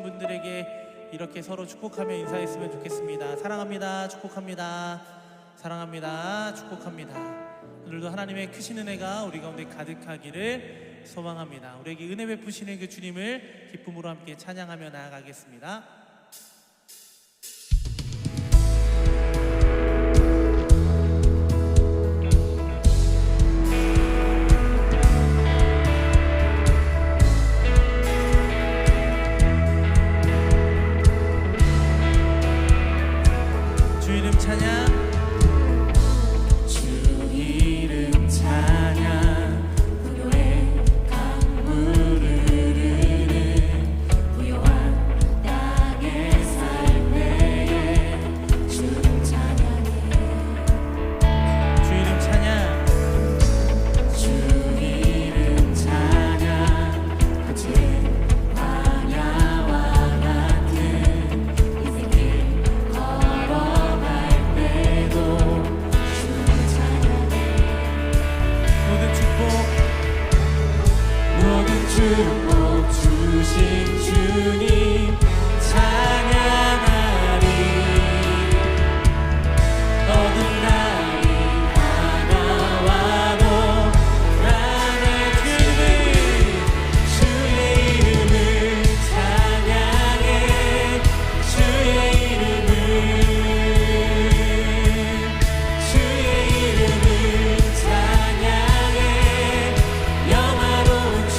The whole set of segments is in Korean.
분들에게 이렇게 서로 축복하며 인사했으면 좋겠습니다. 사랑합니다. 축복합니다. 사랑합니다. 축복합니다. 오늘도 하나님의 크신 은혜가 우리 가운데 가득하기를 소망합니다. 우리에게 은혜 베푸시는 그 주님을 기쁨으로 함께 찬양하며 나아가겠습니다. 주 이름 찬양. 축복 주신 주님 찬양하리. 어두운 날이 다가와도 나의 주의 이름을 찬양해. 주의 이름을 찬양해. 영화로운 주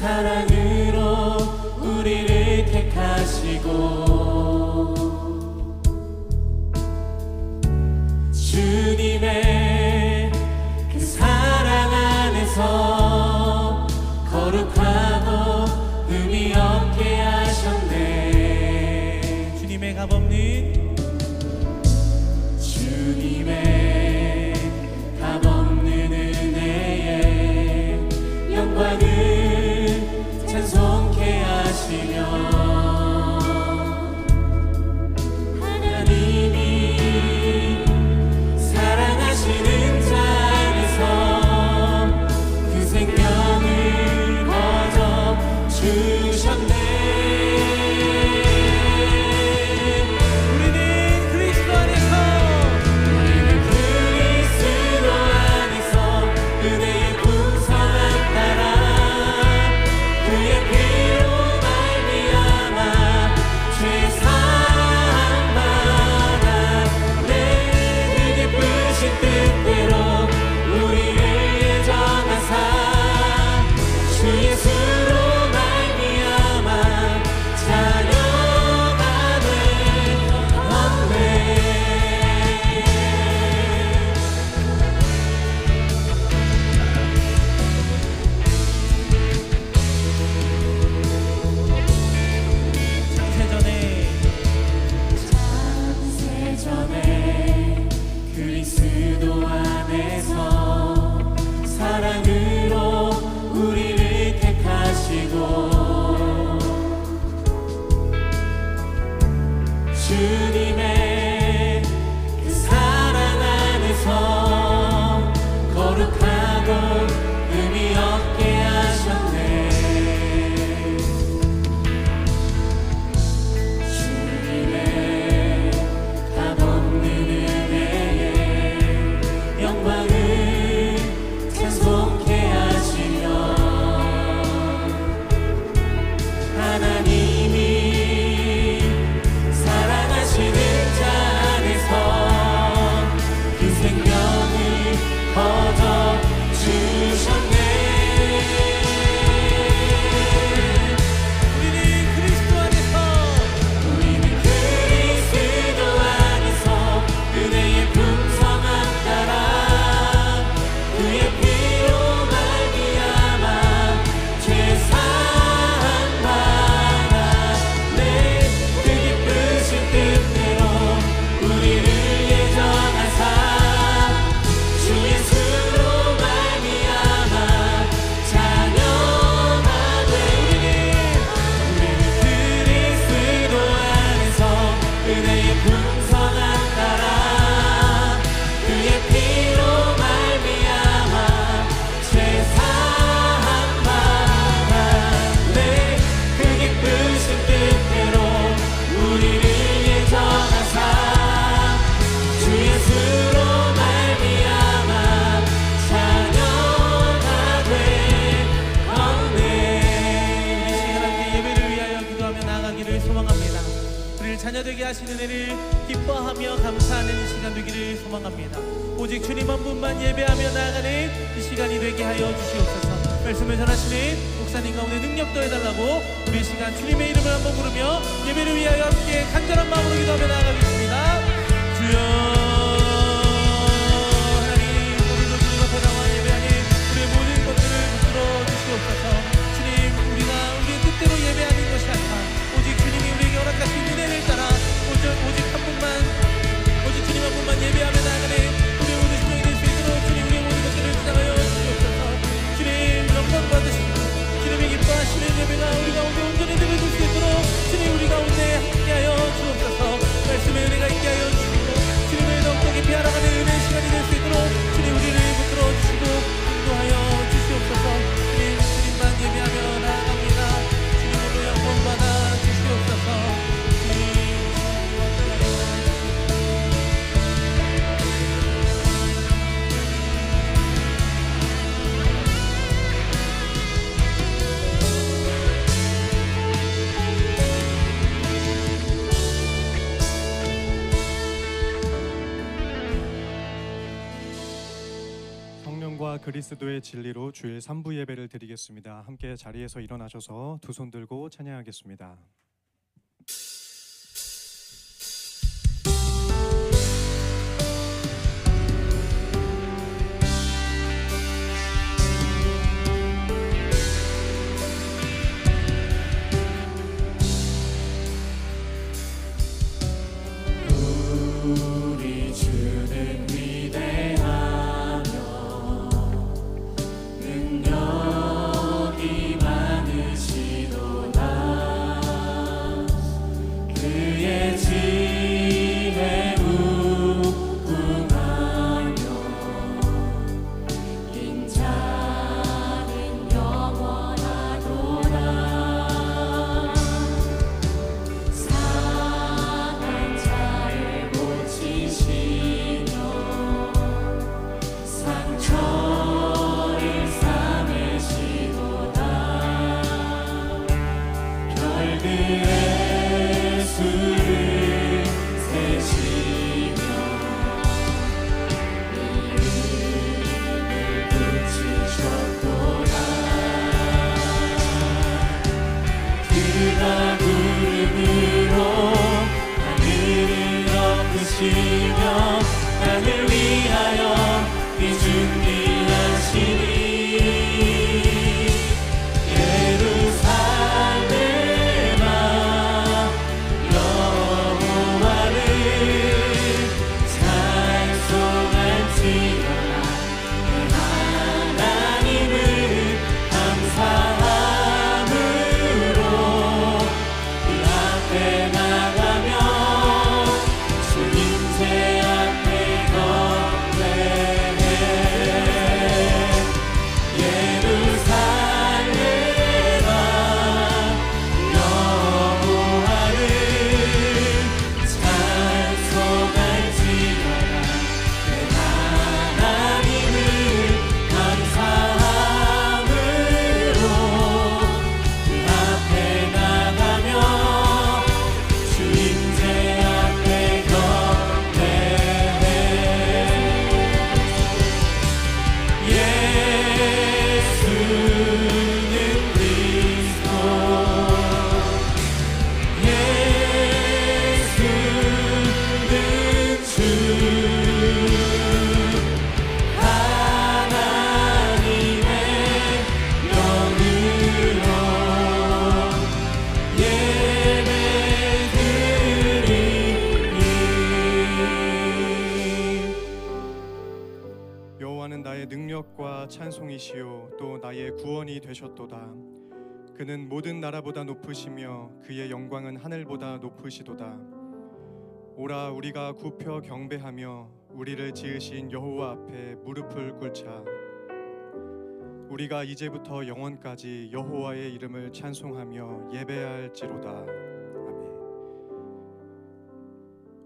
사랑으로 우리를 택하시고 주님의 거룩하고 의미 없게 하셨네. 주님의 값없는 은혜에 영광을 찬송케 하시며 하나님이 사랑하시는 자 안에서 그 생명을 거둬 주셨네. 우리는 그리스도 안에서 우리는 그리스도 안에서 은혜의 풍성함 따라 그의 피로 말미암아 죄사함 받았네. 그 기쁘신 뜻대로 우리를 예정하사 주 예수로 말미암아 자녀가 돼. 우리는 그리스도 안에서 은혜의 풍성함 따라 그의 피로 말미암아 죄사함 받았네. 그 기쁘신 뜻대로 우리를 예정하사 주 예수로 말미암아 자녀가 되었네. 이 시간 함께 예배를 위하여 기도하며 나아가기를 소망합니다. 우리를 자녀되게 하시는 은혜를 기뻐하며 감사하는 이 시간 되기를 소망합니다. 오직 주님 한 분만 예배하며 나아가는 이 시간이 되게 하여 주시옵소서. 말씀을 전하시는 목사님 가운데 능력 더해달라고 우리 이 시간 주님의 이름을 한번 부르며 예배를 위하여 함께 간절한 마음으로 기도하며 나아가겠습니다. 주여 하나님, 오늘도 주님 앞에 나와 예배하니 우리의 모든 것들을 붙들어 주시옵소서. 주님, 우리가 우리의 뜻대로 예배하는 것이 아니라 오직 주님이 우리에게 허락하신 은혜를 따라 오직 한 분만, 오직 주님 한 분만 예배하며 나아가는 우리의 모든 심령이 될 수 있도록 주님 우리의 모든 것들을 주장하여 주시옵소서. 주님 영광 받으시고 주님이 기뻐하시는 예배가 우리 가운데 온전히 드려질 수 있도록 주님 우리 가운데 함께하여 주옵소서. 말씀의 은혜가 있게 하여 주시고 주님의 더욱더 깊이 알아가는 은혜의 시간이 될 수 있도록 주님 우리를 붙들어 주시고 인도하여 주시옵소서. 주님만 예배하며 나아갑니다. 주님으로 영광 받아 주시옵소서. 주님 성령과 그리스도의 진리로 주일 3부 예배를 드리겠습니다. 함께 자리에서 일어나셔서 두 손 들고 찬양하겠습니다. 우리 주는 위대하며 능력이 많으시도다. 그의 지혜 무궁하며 인자는 영원하도다. 상한 자를 고치시며 상처를 싸매시도다. 별들의 수를 세시며 이름을 붙이셨도다. 그가 구름으로 하늘을 덮으시며 땅을 위하여 비 준비하시니 예루살렘아 여호와를 찬송할지어다. 내 하나님을 감사함으로 그 앞에 나가며 주님 제 앞에 건배 여호와는 나의 능력과 찬송이시요 또 나의 구원이 되셨도다. 그는 모든 나라보다 높으시며 그의 영광은 하늘보다 높으시도다. 오라 우리가 굽혀 경배하며 우리를 지으신 여호와 앞에 무릎을 꿇자. 우리가 이제부터 영원까지 여호와의 이름을 찬송하며 예배할지로다. 아멘.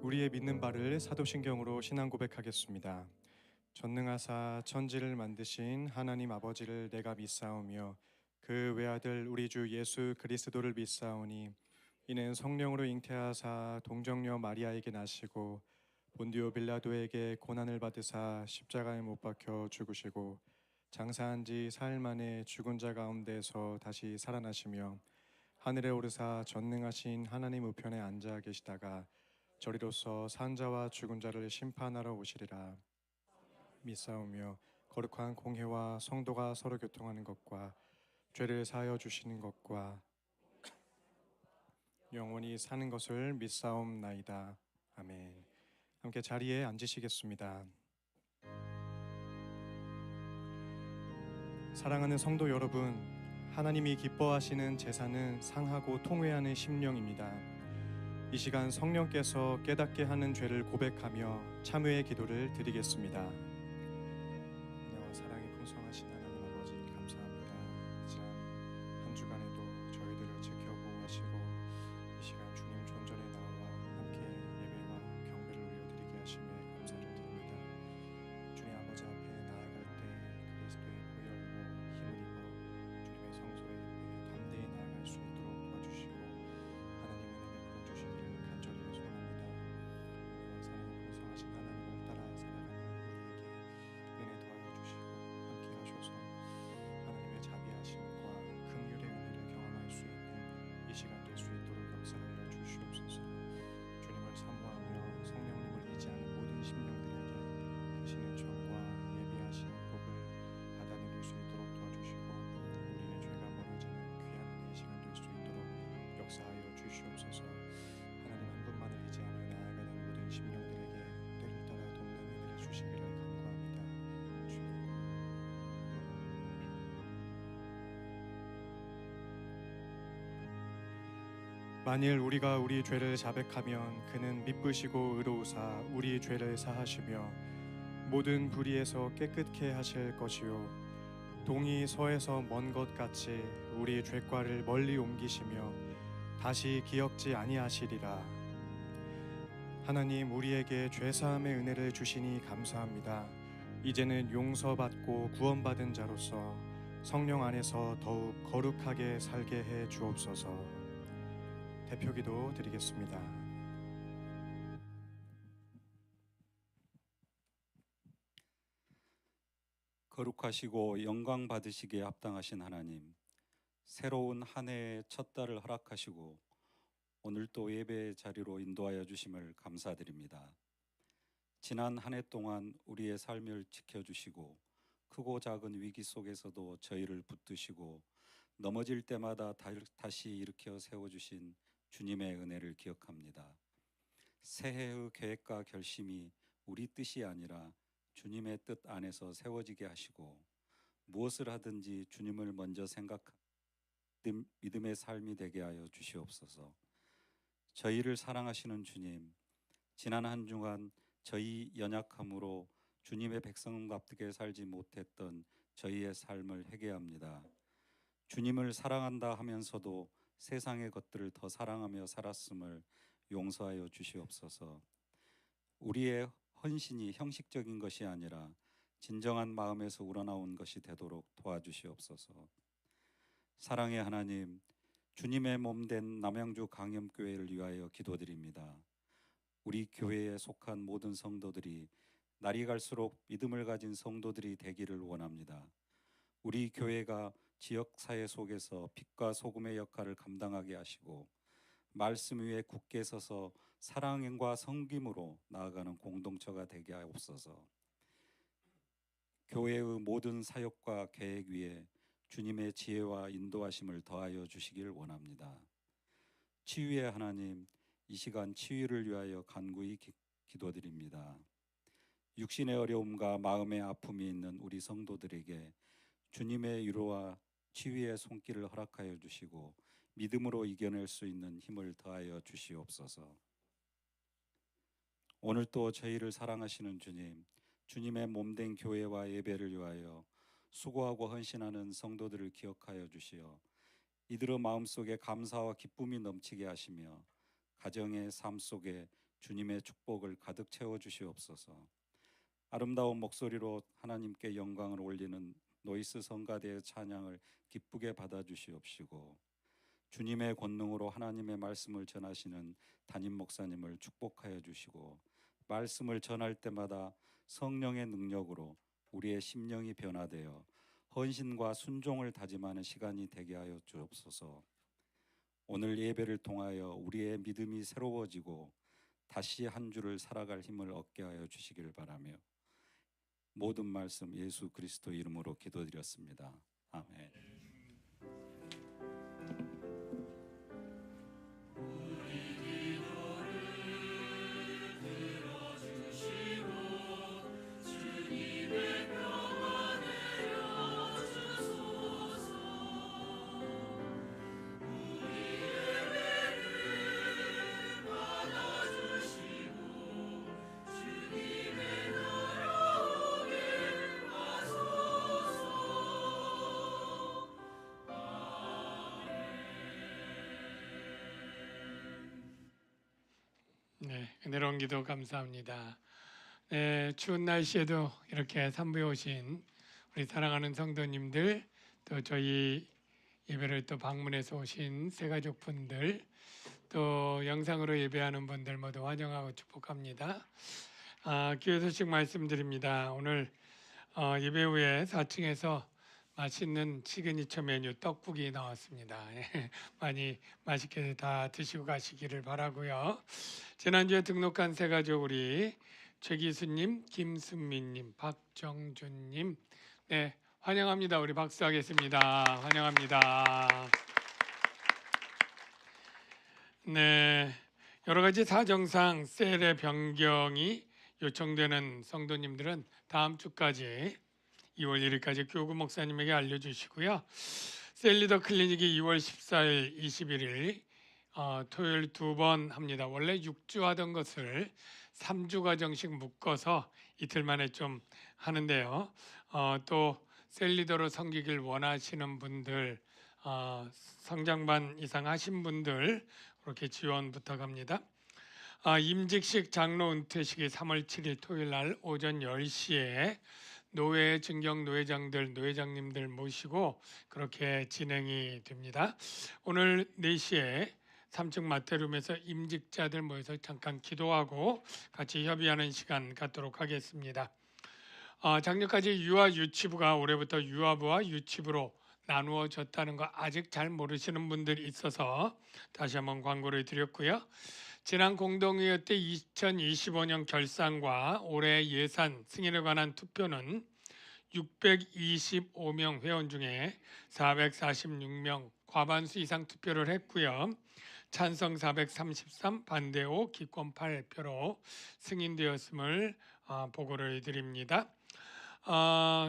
우리의 믿는 바를 사도신경으로 신앙 고백하겠습니다. 전능하사 천지를 만드신 하나님 아버지를 내가 믿사오며 그 외아들 우리 주 예수 그리스도를 믿사오니 이는 성령으로 잉태하사 동정녀 마리아에게 나시고 본디오 빌라도에게 고난을 받으사 십자가에 못 박혀 죽으시고 장사한 지 사흘 만에 죽은 자 가운데서 다시 살아나시며 하늘에 오르사 전능하신 하나님 우편에 앉아 계시다가 저리로서 산 자와 죽은 자를 심판하러 오시리라. 믿사오며 거룩한 공회와 성도가 서로 교통하는 것과 죄를 사하여 주시는 것과 영원히 사는 것을 믿사옵나이다. 아멘. 함께 자리에 앉으시겠습니다. 사랑하는 성도 여러분, 하나님이 기뻐하시는 제사는 상하고 통회하는 심령입니다. 이 시간 성령께서 깨닫게 하는 죄를 고백하며 참회의 기도를 드리겠습니다. 은혜와 사랑이 풍성하신 하나님 아버지 감사합니다. 지난 한 주간에도 저희들을 지켜보호하시고 이 시간 주님 존전에 나와 함께 예배와 경배를 올려드리게 하심에 감사를 드립니다. 주님 아버지 앞에 나아갈 때 그리스도의 보혈로 힘을 입어 주님의 성소에 담대히 나아갈 수 있도록 도와주시고 하나님 은혜 베풀어 주시기를 간절히 소원합니다. 은혜와 사랑이 풍성하신 하나님을 따라 살아가는 우리에게 은혜 더하여 주시고 함께 하셔서 하나님의 자비하심과 긍휼의 은혜를 경험할 수 있는 이 시간 될 수 있도록 역사하여 주시옵소서. 주님을 사모하며 성령님을 의지하는 모든 심령들에게 크시는 정과 예비하신 복을 받아내릴 수 있도록 도와주시고 우리의 죄가 멀어지는 귀한 은혜의 시간 될 수 있도록 역사하여 주시옵소서. 하나님 한 분만을 의지하며 나아가는 모든 심령들에게 때를 따라 돕는 은혜를 주시기를 간구합니다. 주님. 만일 우리가 우리 죄를 자백하면 그는 미쁘시고 의로우사 우리 죄를 사하시며 모든 불의에서 깨끗게 하실 것이요 동이 서에서 먼 것 같이 우리 죄과를 멀리 옮기시며 다시 기억지 아니하시리라. 하나님 우리에게 죄사함의 은혜를 주시니 감사합니다. 이제는 용서받고 구원받은 자로서 성령 안에서 더욱 거룩하게 살게 해 주옵소서. 대표기도 드리겠습니다. 거룩하시고 영광 받으시기에 합당하신 하나님, 새로운 한 해의 첫 달을 허락하시고 오늘 또 예배 자리로 인도하여 주심을 감사드립니다. 지난 한 해 동안 우리의 삶을 지켜주시고 크고 작은 위기 속에서도 저희를 붙드시고 넘어질 때마다 다시 일으켜 세워주신 주님의 은혜를 기억합니다. 새해의 계획과 결심이 우리 뜻이 아니라 주님의 뜻 안에서 세워지게 하시고 무엇을 하든지 주님을 먼저 생각하는 믿음의 삶이 되게 하여 주시옵소서. 저희를 사랑하시는 주님, 지난 한 주간 저희 연약함으로 주님의 백성답게 살지 못했던 저희의 삶을 회개합니다. 주님을 사랑한다 하면서도 세상의 것들을 더 사랑하며 살았음을 용서하여 주시옵소서. 우리의 헌신이 형식적인 것이 아니라 진정한 마음에서 우러나온 것이 되도록 도와주시옵소서. 사랑의 하나님, 주님의 몸된 남양주 강염교회를 위하여 기도드립니다. 우리 교회에 속한 모든 성도들이 날이 갈수록 믿음을 가진 성도들이 되기를 원합니다. 우리 교회가 지역사회 속에서 빛과 소금의 역할을 감당하게 하시고 말씀 위에 굳게 서서 사랑과 섬김으로 나아가는 공동체가 되게 하옵소서. 교회의 모든 사역과 계획 위에 주님의 지혜와 인도하심을 더하여 주시길 원합니다. 치유의 하나님, 이 시간 치유를 위하여 간구히 기도드립니다. 육신의 어려움과 마음의 아픔이 있는 우리 성도들에게 주님의 위로와 치유의 손길을 허락하여 주시고 믿음으로 이겨낼 수 있는 힘을 더하여 주시옵소서. 오늘 또 저희를 사랑하시는 주님, 주님의 몸된 교회와 예배를 위하여 수고하고 헌신하는 성도들을 기억하여 주시어 이들의 마음속에 감사와 기쁨이 넘치게 하시며 가정의 삶 속에 주님의 축복을 가득 채워 주시옵소서. 아름다운 목소리로 하나님께 영광을 올리는 노이스 성가대의 찬양을 기쁘게 받아 주시옵시고 주님의 권능으로 하나님의 말씀을 전하시는 담임 목사님을 축복하여 주시고 말씀을 전할 때마다 성령의 능력으로 우리의 심령이 변화되어 헌신과 순종을 다짐하는 시간이 되게 하여 주옵소서. 오늘 예배를 통하여 우리의 믿음이 새로워지고 다시 한 주를 살아갈 힘을 얻게 하여 주시길 바라며 모든 말씀 예수 그리스도 이름으로 기도드렸습니다. 아멘. 네, 은혜로운 기도 감사합니다. 네, 추운 날씨에도 이렇게 산부에 오신 우리 사랑하는 성도님들, 또 저희 예배를 또 방문해서 오신 새가족분들, 또 영상으로 예배하는 분들 모두 환영하고 축복합니다. 교회 소식 말씀드립니다. 오늘 예배 후에 4층에서 맛있는 시그니처 메뉴 떡국이 나왔습니다. 많이 맛있게 다 드시고 가시기를 바라고요. 지난주에 등록한 새가족 우리 최기수님, 김순민님, 박정준님, 네 환영합니다. 우리 박수하겠습니다. 환영합니다. 네, 여러 가지 사정상 셀의 변경이 요청되는 성도님들은 다음 주까지 2월 1일까지 교구 목사님에게 알려주시고요. 셀리더 클리닉이 2월 14일, 21일 토요일 2번 합니다. 원래 6주 하던 것을 3주 과정씩 묶어서 이틀 만에 좀 하는데요. 또 셀리더로 섬기길 원하시는 분들, 성장반 이상 하신 분들 그렇게 지원 부탁합니다. 임직식 장로 은퇴식이 3월 7일 토요일 날 오전 10시에 노회 증경 노회장들, 노회장님들 모시고 그렇게 진행이 됩니다. 오늘 4시에 3층 마태룸에서 임직자들 모여서 잠깐 기도하고 같이 협의하는 시간 갖도록 하겠습니다. 작년까지 유아 유치부가 올해부터 유아부와 유치부로 나누어졌다는 거 아직 잘 모르시는 분들이 있어서 다시 한번 광고를 드렸고요. 지난 공동의회 때 2025년 결산과 올해 예산 승인에 관한 투표는 625명 회원 중에 446명 과반수 이상 투표를 했고요. 찬성 433, 반대 5, 기권 8표로 승인되었음을 보고를 드립니다.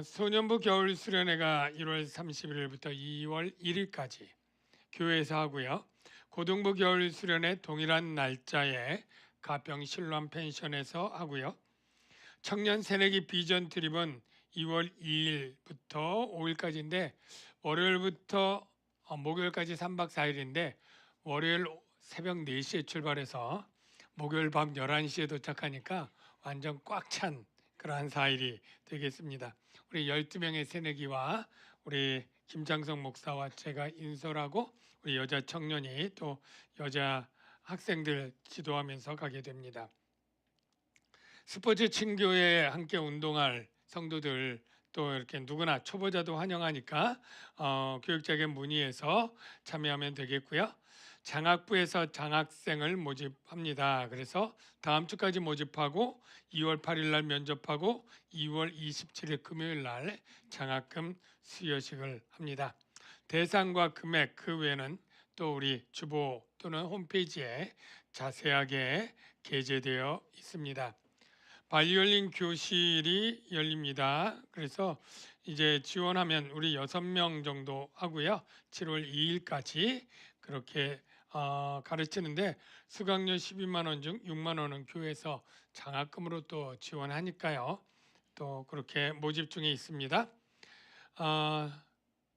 소년부 겨울 수련회가 1월 31일부터 2월 1일까지 교회에서 하고요. 고등부 겨울 수련회 동일한 날짜에 가평 신람 펜션에서 하고요. 청년 새내기 비전 트립은 2월 2일부터 5일까지인데 월요일부터 목요일까지 3박 4일인데 월요일 새벽 4시에 출발해서 목요일 밤 11시에 도착하니까 완전 꽉 찬 그러한 4일이 되겠습니다. 우리 12명의 새내기와 우리 김장성 목사와 제가 인솔하고 우리 여자 청년이 또 여자 학생들 지도하면서 가게 됩니다. 스포츠 친교회에 함께 운동할 성도들 또 이렇게 누구나 초보자도 환영하니까 교육자에게 문의해서 참여하면 되겠고요. 장학부에서 장학생을 모집합니다. 그래서 다음 주까지 모집하고 2월 8일 날 면접하고 2월 27일 금요일 날 장학금 수여식을 합니다. 대상과 금액 그 외에는 또 우리 주보 또는 홈페이지에 자세하게 게재되어 있습니다. 바이올린 교실이 열립니다. 그래서 이제 지원하면 우리 6명 정도 하고요. 7월 2일까지 그렇게 가르치는데 수강료 12만 원 중 6만 원은 교회에서 장학금으로 또 지원하니까요. 또 그렇게 모집 중에 있습니다.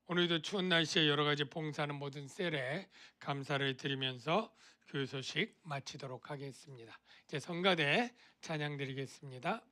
오늘도 추운 날씨에 여러 가지 봉사하는 모든 셀에 감사를 드리면서 교회 소식 마치도록 하겠습니다. 이제 성가대 찬양 드리겠습니다.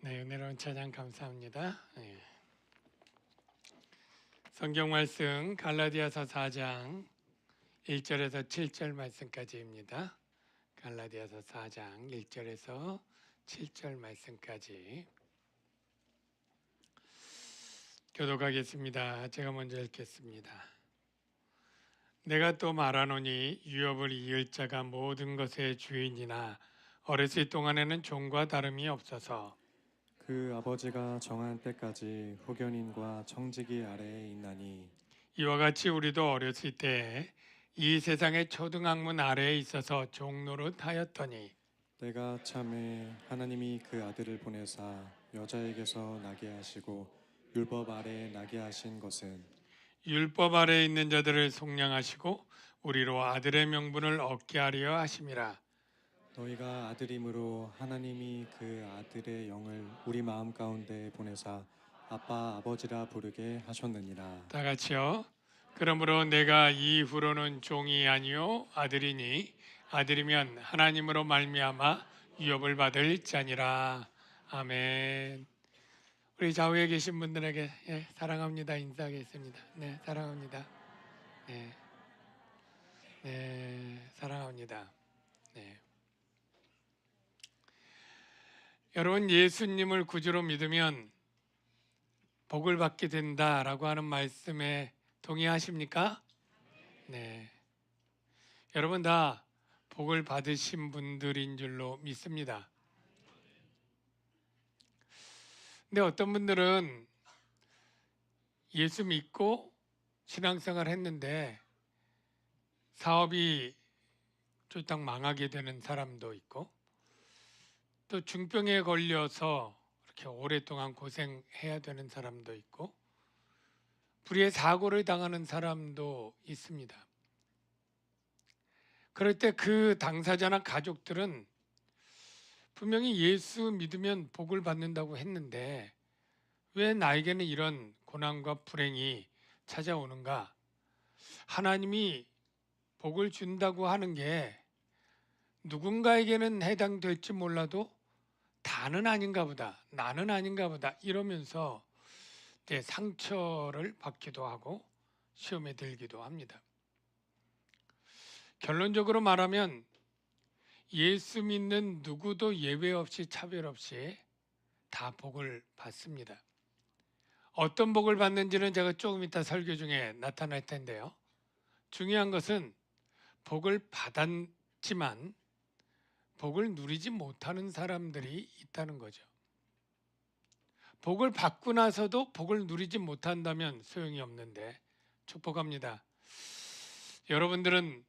네, 은혜로운 찬양 감사합니다. 네. 성경 말씀 갈라디아서 4장 1절에서 7절 말씀까지입니다. 갈라디아서 4장 1절에서 7절 말씀까지 교독하겠습니다. 제가 먼저 읽겠습니다. 내가 또 말하노니 유업을 이을 자가 모든 것의 주인이나 어렸을 동안에는 종과 다름이 없어서 그 아버지가 정한 때까지 후견인과 청지기 아래에 있나니 이와 같이 우리도 어렸을 때 이 세상의 초등학문 아래에 있어서 종노릇 하였더니 때가 참에 하나님이 그 아들을 보내사 여자에게서 나게 하시고 율법 아래에 나게 하신 것은 율법 아래에 있는 자들을 속량하시고 우리로 아들의 명분을 얻게 하려 하심이라. 너희가 아들임으로 하나님이 그 아들의 영을 우리 마음 가운데 보내사 아빠 아버지라 부르게 하셨느니라. 다 같이요. 그러므로 내가 이후로는 종이 아니요 아들이니 아들이면 하나님으로 말미암아 유업을 받을 자니라. 아멘. 우리 좌우에 계신 분들에게 사랑합니다 인사하겠습니다. 네, 사랑합니다. 네, 네, 사랑합니다. 네. 여러분, 예수님을 구주로 믿으면 복을 받게 된다라고 하는 말씀에 동의하십니까? 네. 여러분 다 복을 받으신 분들인 줄로 믿습니다. 근데 어떤 분들은 예수 믿고 신앙생활 했는데 사업이 쫄딱 망하게 되는 사람도 있고 또 중병에 걸려서 이렇게 오랫동안 고생해야 되는 사람도 있고 불의의 사고를 당하는 사람도 있습니다. 그럴 때 그 당사자나 가족들은 분명히 예수 믿으면 복을 받는다고 했는데 왜 나에게는 이런 고난과 불행이 찾아오는가? 하나님이 복을 준다고 하는 게 누군가에게는 해당될지 몰라도 다는 아닌가 보다, 나는 아닌가 보다 이러면서 상처를 받기도 하고 시험에 들기도 합니다. 결론적으로 말하면 예수 믿는 누구도 예외 없이 차별 없이 다 복을 받습니다. 어떤 복을 받는지는 제가 조금 이따 설교 중에 나타날 텐데요. 중요한 것은 복을 받았지만 복을 누리지 못하는 사람들이 있다는 거죠. 복을 받고 나서도 복을 누리지 못한다면 소용이 없는데 축복합니다. 여러분들은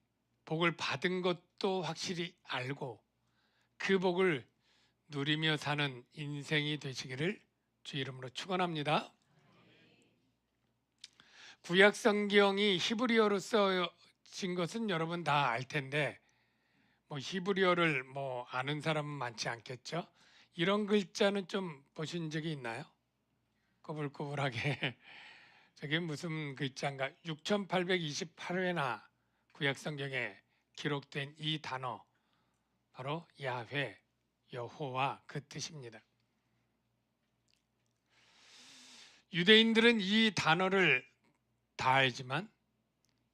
복을 받은 것도 확실히 알고 그 복을 누리며 사는 인생이 되시기를 주 이름으로 축원합니다. 구약 성경이 히브리어로 써진 것은 여러분 다 알 텐데 히브리어를 아는 사람은 많지 않겠죠? 이런 글자는 좀 보신 적이 있나요? 꼬불꼬불하게 저게 무슨 글자인가? 6828회나 구약 성경에 기록된 이 단어 바로 야훼, 여호와 그 뜻입니다. 유대인들은 이 단어를 다 알지만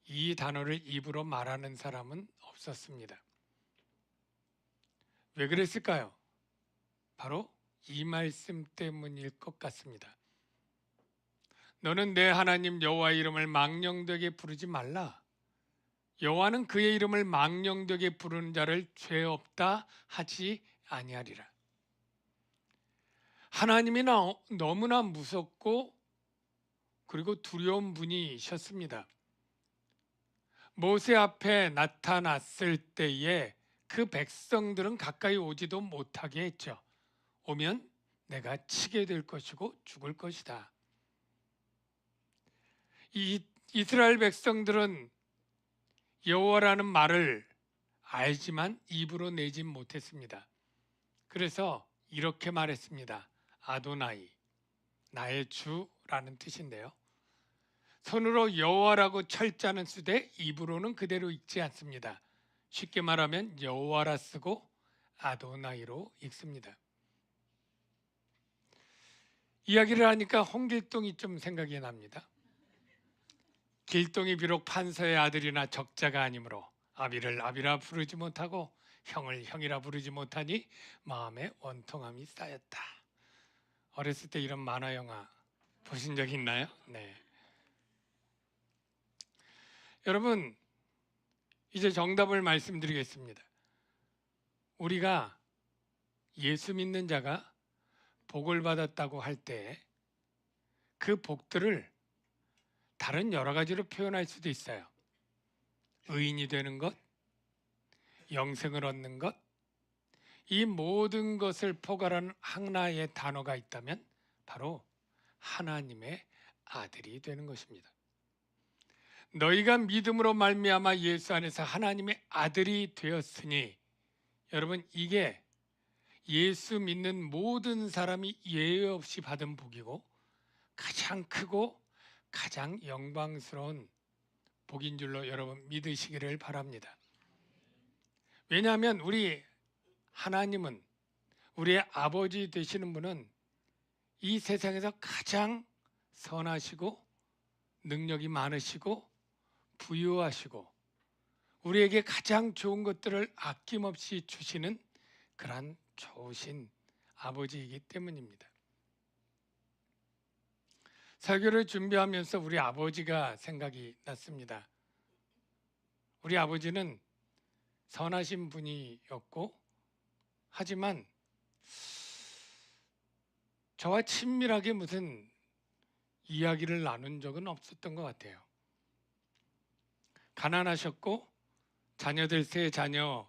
이 단어를 입으로 말하는 사람은 없었습니다. 왜 그랬을까요? 바로 이 말씀 때문일 것 같습니다. 너는 내 하나님 여호와의 이름을 망령되게 부르지 말라. 여호와는 그의 이름을 망령되게 부르는 자를 죄 없다 하지 아니하리라. 하나님이 너무나 무섭고 그리고 두려운 분이셨습니다. 모세 앞에 나타났을 때에 그 백성들은 가까이 오지도 못하게 했죠. 오면 내가 치게 될 것이고 죽을 것이다. 이 이스라엘 백성들은 여호와라는 말을 알지만 입으로 내지 못했습니다. 그래서 이렇게 말했습니다. 아도나이, 나의 주라는 뜻인데요. 손으로 여호와라고 철자는 쓰되 입으로는 그대로 읽지 않습니다. 쉽게 말하면 여호와라 쓰고 아도나이로 읽습니다. 이야기를 하니까 홍길동이 좀 생각이 납니다. 길동이 비록 판서의 아들이나 적자가 아니므로 아비를 아비라 부르지 못하고 형을 형이라 부르지 못하니 마음에 원통함이 쌓였다. 어렸을 때 이런 만화 영화 보신 적 있나요? 네. 여러분, 이제 정답을 말씀드리겠습니다. 우리가 예수 믿는 자가 복을 받았다고 할 때 그 복들을 다른 여러 가지로 표현할 수도 있어요. 의인이 되는 것, 영생을 얻는 것, 이 모든 것을 포괄하는 하나의 단어가 있다면 바로 하나님의 아들이 되는 것입니다. 너희가 믿음으로 말미암아 예수 안에서 하나님의 아들이 되었으니, 여러분, 이게 예수 믿는 모든 사람이 예외 없이 받은 복이고 가장 크고 가장 영광스러운 복인 줄로 여러분 믿으시기를 바랍니다. 왜냐하면 우리 하나님은, 우리의 아버지 되시는 분은 이 세상에서 가장 선하시고 능력이 많으시고 부유하시고 우리에게 가장 좋은 것들을 아낌없이 주시는 그러한 좋으신 아버지이기 때문입니다. 설교를 준비하면서 우리 아버지가 생각이 났습니다. 우리 아버지는 선하신 분이었고, 하지만 저와 친밀하게 무슨 이야기를 나눈 적은 없었던 것 같아요. 가난하셨고 자녀들 세 자녀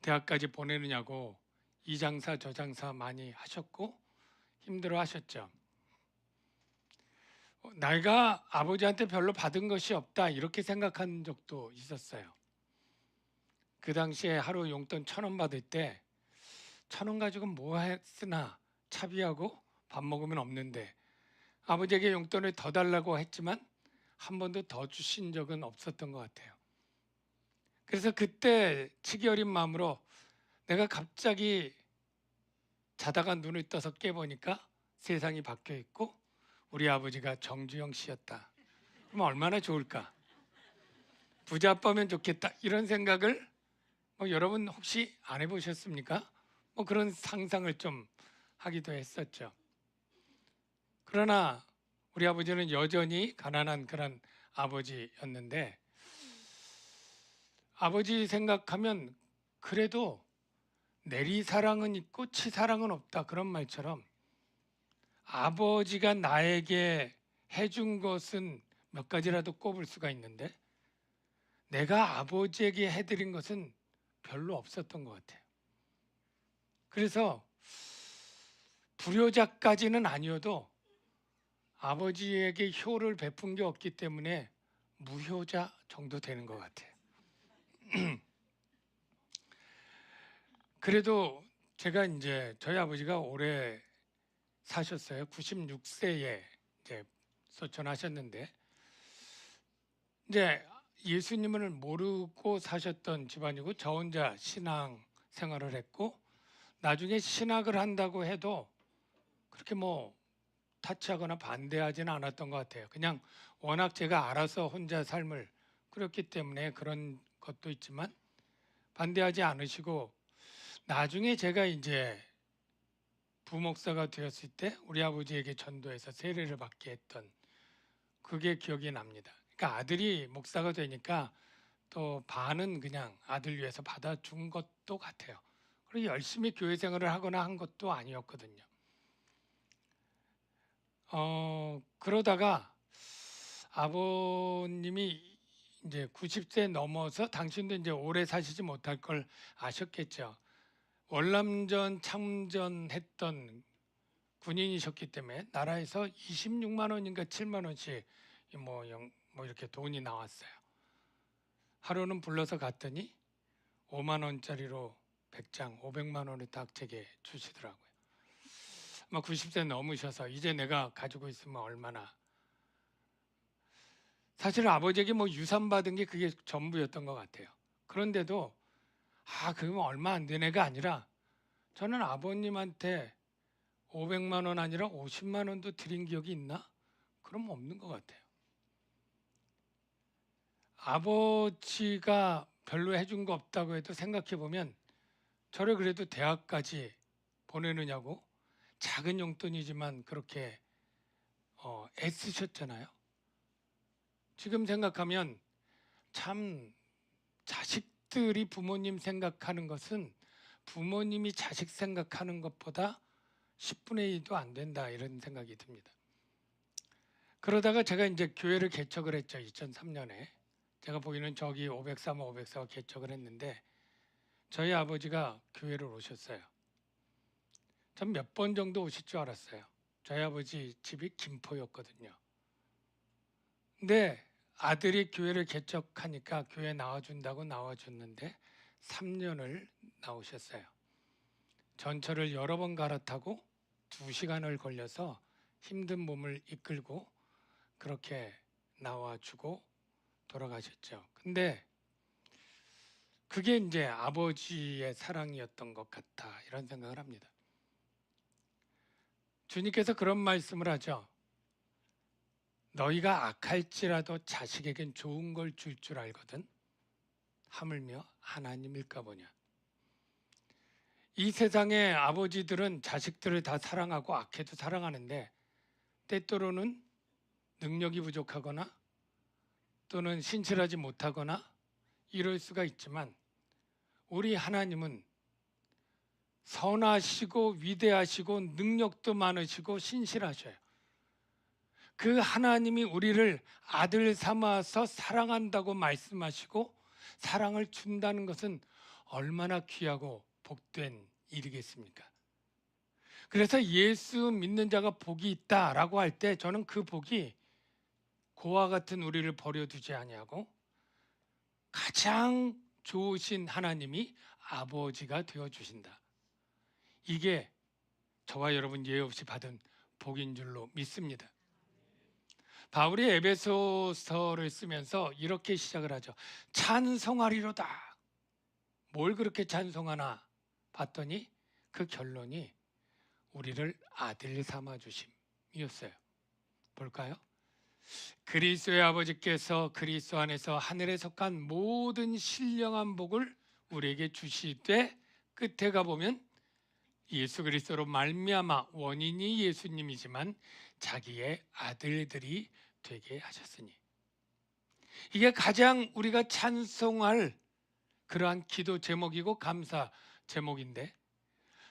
대학까지 보내느냐고 이 장사 저 장사 많이 하셨고 힘들어 하셨죠. 내가 아버지한테 별로 받은 것이 없다 이렇게 생각한 적도 있었어요. 그 당시에 하루 용돈 1,000원 받을 때 1,000원 가지고 뭐 했으나 차비하고 밥 먹으면 없는데 아버지에게 용돈을 더 달라고 했지만 한 번도 더 주신 적은 없었던 것 같아요. 그래서 그때 치기 어린 마음으로 내가 갑자기 자다가 눈을 떠서 깨보니까 세상이 바뀌어 있고 우리 아버지가 정주영 씨였다. 그럼 얼마나 좋을까? 부자 아빠면 좋겠다. 이런 생각을 여러분 혹시 안 해보셨습니까? 그런 상상을 좀 하기도 했었죠. 그러나 우리 아버지는 여전히 가난한 그런 아버지였는데, 아버지 생각하면 그래도 내리사랑은 있고 치사랑은 없다 그런 말처럼 아버지가 나에게 해준 것은 몇 가지라도 꼽을 수가 있는데 내가 아버지에게 해드린 것은 별로 없었던 것 같아요. 그래서 불효자까지는 아니어도 아버지에게 효를 베푼 게 없기 때문에 무효자 정도 되는 것 같아요. 그래도 제가 이제 저희 아버지가 오래 사셨어요. 96세에 이제 소천하셨는데 이제 예수님을 모르고 사셨던 집안이고 저 혼자 신앙 생활을 했고 나중에 신학을 한다고 해도 그렇게 타치하거나 반대하지는 않았던 것 같아요. 그냥 워낙 제가 알아서 혼자 삶을 꾸렸기 때문에 그런 것도 있지만 반대하지 않으시고 나중에 제가 이제 부목사가 되었을 때 우리 아버지에게 전도해서 세례를 받게 했던 그게 기억이 납니다. 그러니까 아들이 목사가 되니까 또 반은 그냥 아들 위해서 받아준 것도 같아요. 그리고 열심히 교회 생활을 하거나 한 것도 아니었거든요. 그러다가 아버님이 이제 90세 넘어서 당신도 이제 오래 사시지 못할 걸 아셨겠죠. 월남전 참전했던 군인이셨기 때문에 나라에서 26만 원인가 7만 원씩 이렇게 돈이 나왔어요. 하루는 불러서 갔더니 5만 원짜리로 100장 500만 원을 딱 제게 주시더라고요. 아마 90세 넘으셔서 이제 내가 가지고 있으면 얼마나. 사실 아버지에게 유산 받은 게 그게 전부였던 것 같아요. 그런데도 그러면 얼마 안 되네가 아니라 저는 아버님한테 500만 원 아니라 50만 원도 드린 기억이 있나? 그럼 없는 것 같아요. 아버지가 별로 해준 거 없다고 해도 생각해 보면 저를 그래도 대학까지 보내느냐고 작은 용돈이지만 그렇게 애쓰셨잖아요. 지금 생각하면 참 자식들이 부모님 생각하는 것은 부모님이 자식 생각하는 것보다 10분의 1도 안 된다 이런 생각이 듭니다. 그러다가 제가 이제 교회를 개척을 했죠. 2003년에. 제가 보이는 저기 503, 504 개척을 했는데 저희 아버지가 교회를 오셨어요. 전 몇 번 정도 오실 줄 알았어요. 저희 아버지 집이 김포였거든요. 근데 아들이 교회를 개척하니까 교회 나와준다고 나와줬는데 3년을 나오셨어요. 전철을 여러 번 갈아타고 2시간을 걸려서 힘든 몸을 이끌고 그렇게 나와주고 돌아가셨죠. 근데 그게 이제 아버지의 사랑이었던 것 같다 이런 생각을 합니다. 주님께서 그런 말씀을 하죠. 너희가 악할지라도 자식에겐 좋은 걸 줄 줄 알거든. 하물며 하나님일까 보냐. 이 세상의 아버지들은 자식들을 다 사랑하고 악해도 사랑하는데 때때로는 능력이 부족하거나 또는 신실하지 못하거나 이럴 수가 있지만 우리 하나님은 선하시고 위대하시고 능력도 많으시고 신실하셔요. 그 하나님이 우리를 아들 삼아서 사랑한다고 말씀하시고 사랑을 준다는 것은 얼마나 귀하고 복된 일이겠습니까? 그래서 예수 믿는 자가 복이 있다라고 할 때 저는 그 복이 고와 같은 우리를 버려두지 아니하고 가장 좋으신 하나님이 아버지가 되어주신다. 이게 저와 여러분 예외 없이 받은 복인 줄로 믿습니다. 바울이 에베소서를 쓰면서 이렇게 시작을 하죠. 찬송하리로다. 뭘 그렇게 찬송하나 봤더니 그 결론이 우리를 아들 삼아 주심이었어요. 볼까요? 그리스도의 아버지께서 그리스도 안에서 하늘에 속한 모든 신령한 복을 우리에게 주시되 끝에 가보면 예수 그리스도로 말미암아 원인이 예수님이지만 자기의 아들들이 되게 하셨으니 이게 가장 우리가 찬송할 그러한 기도 제목이고 감사 제목인데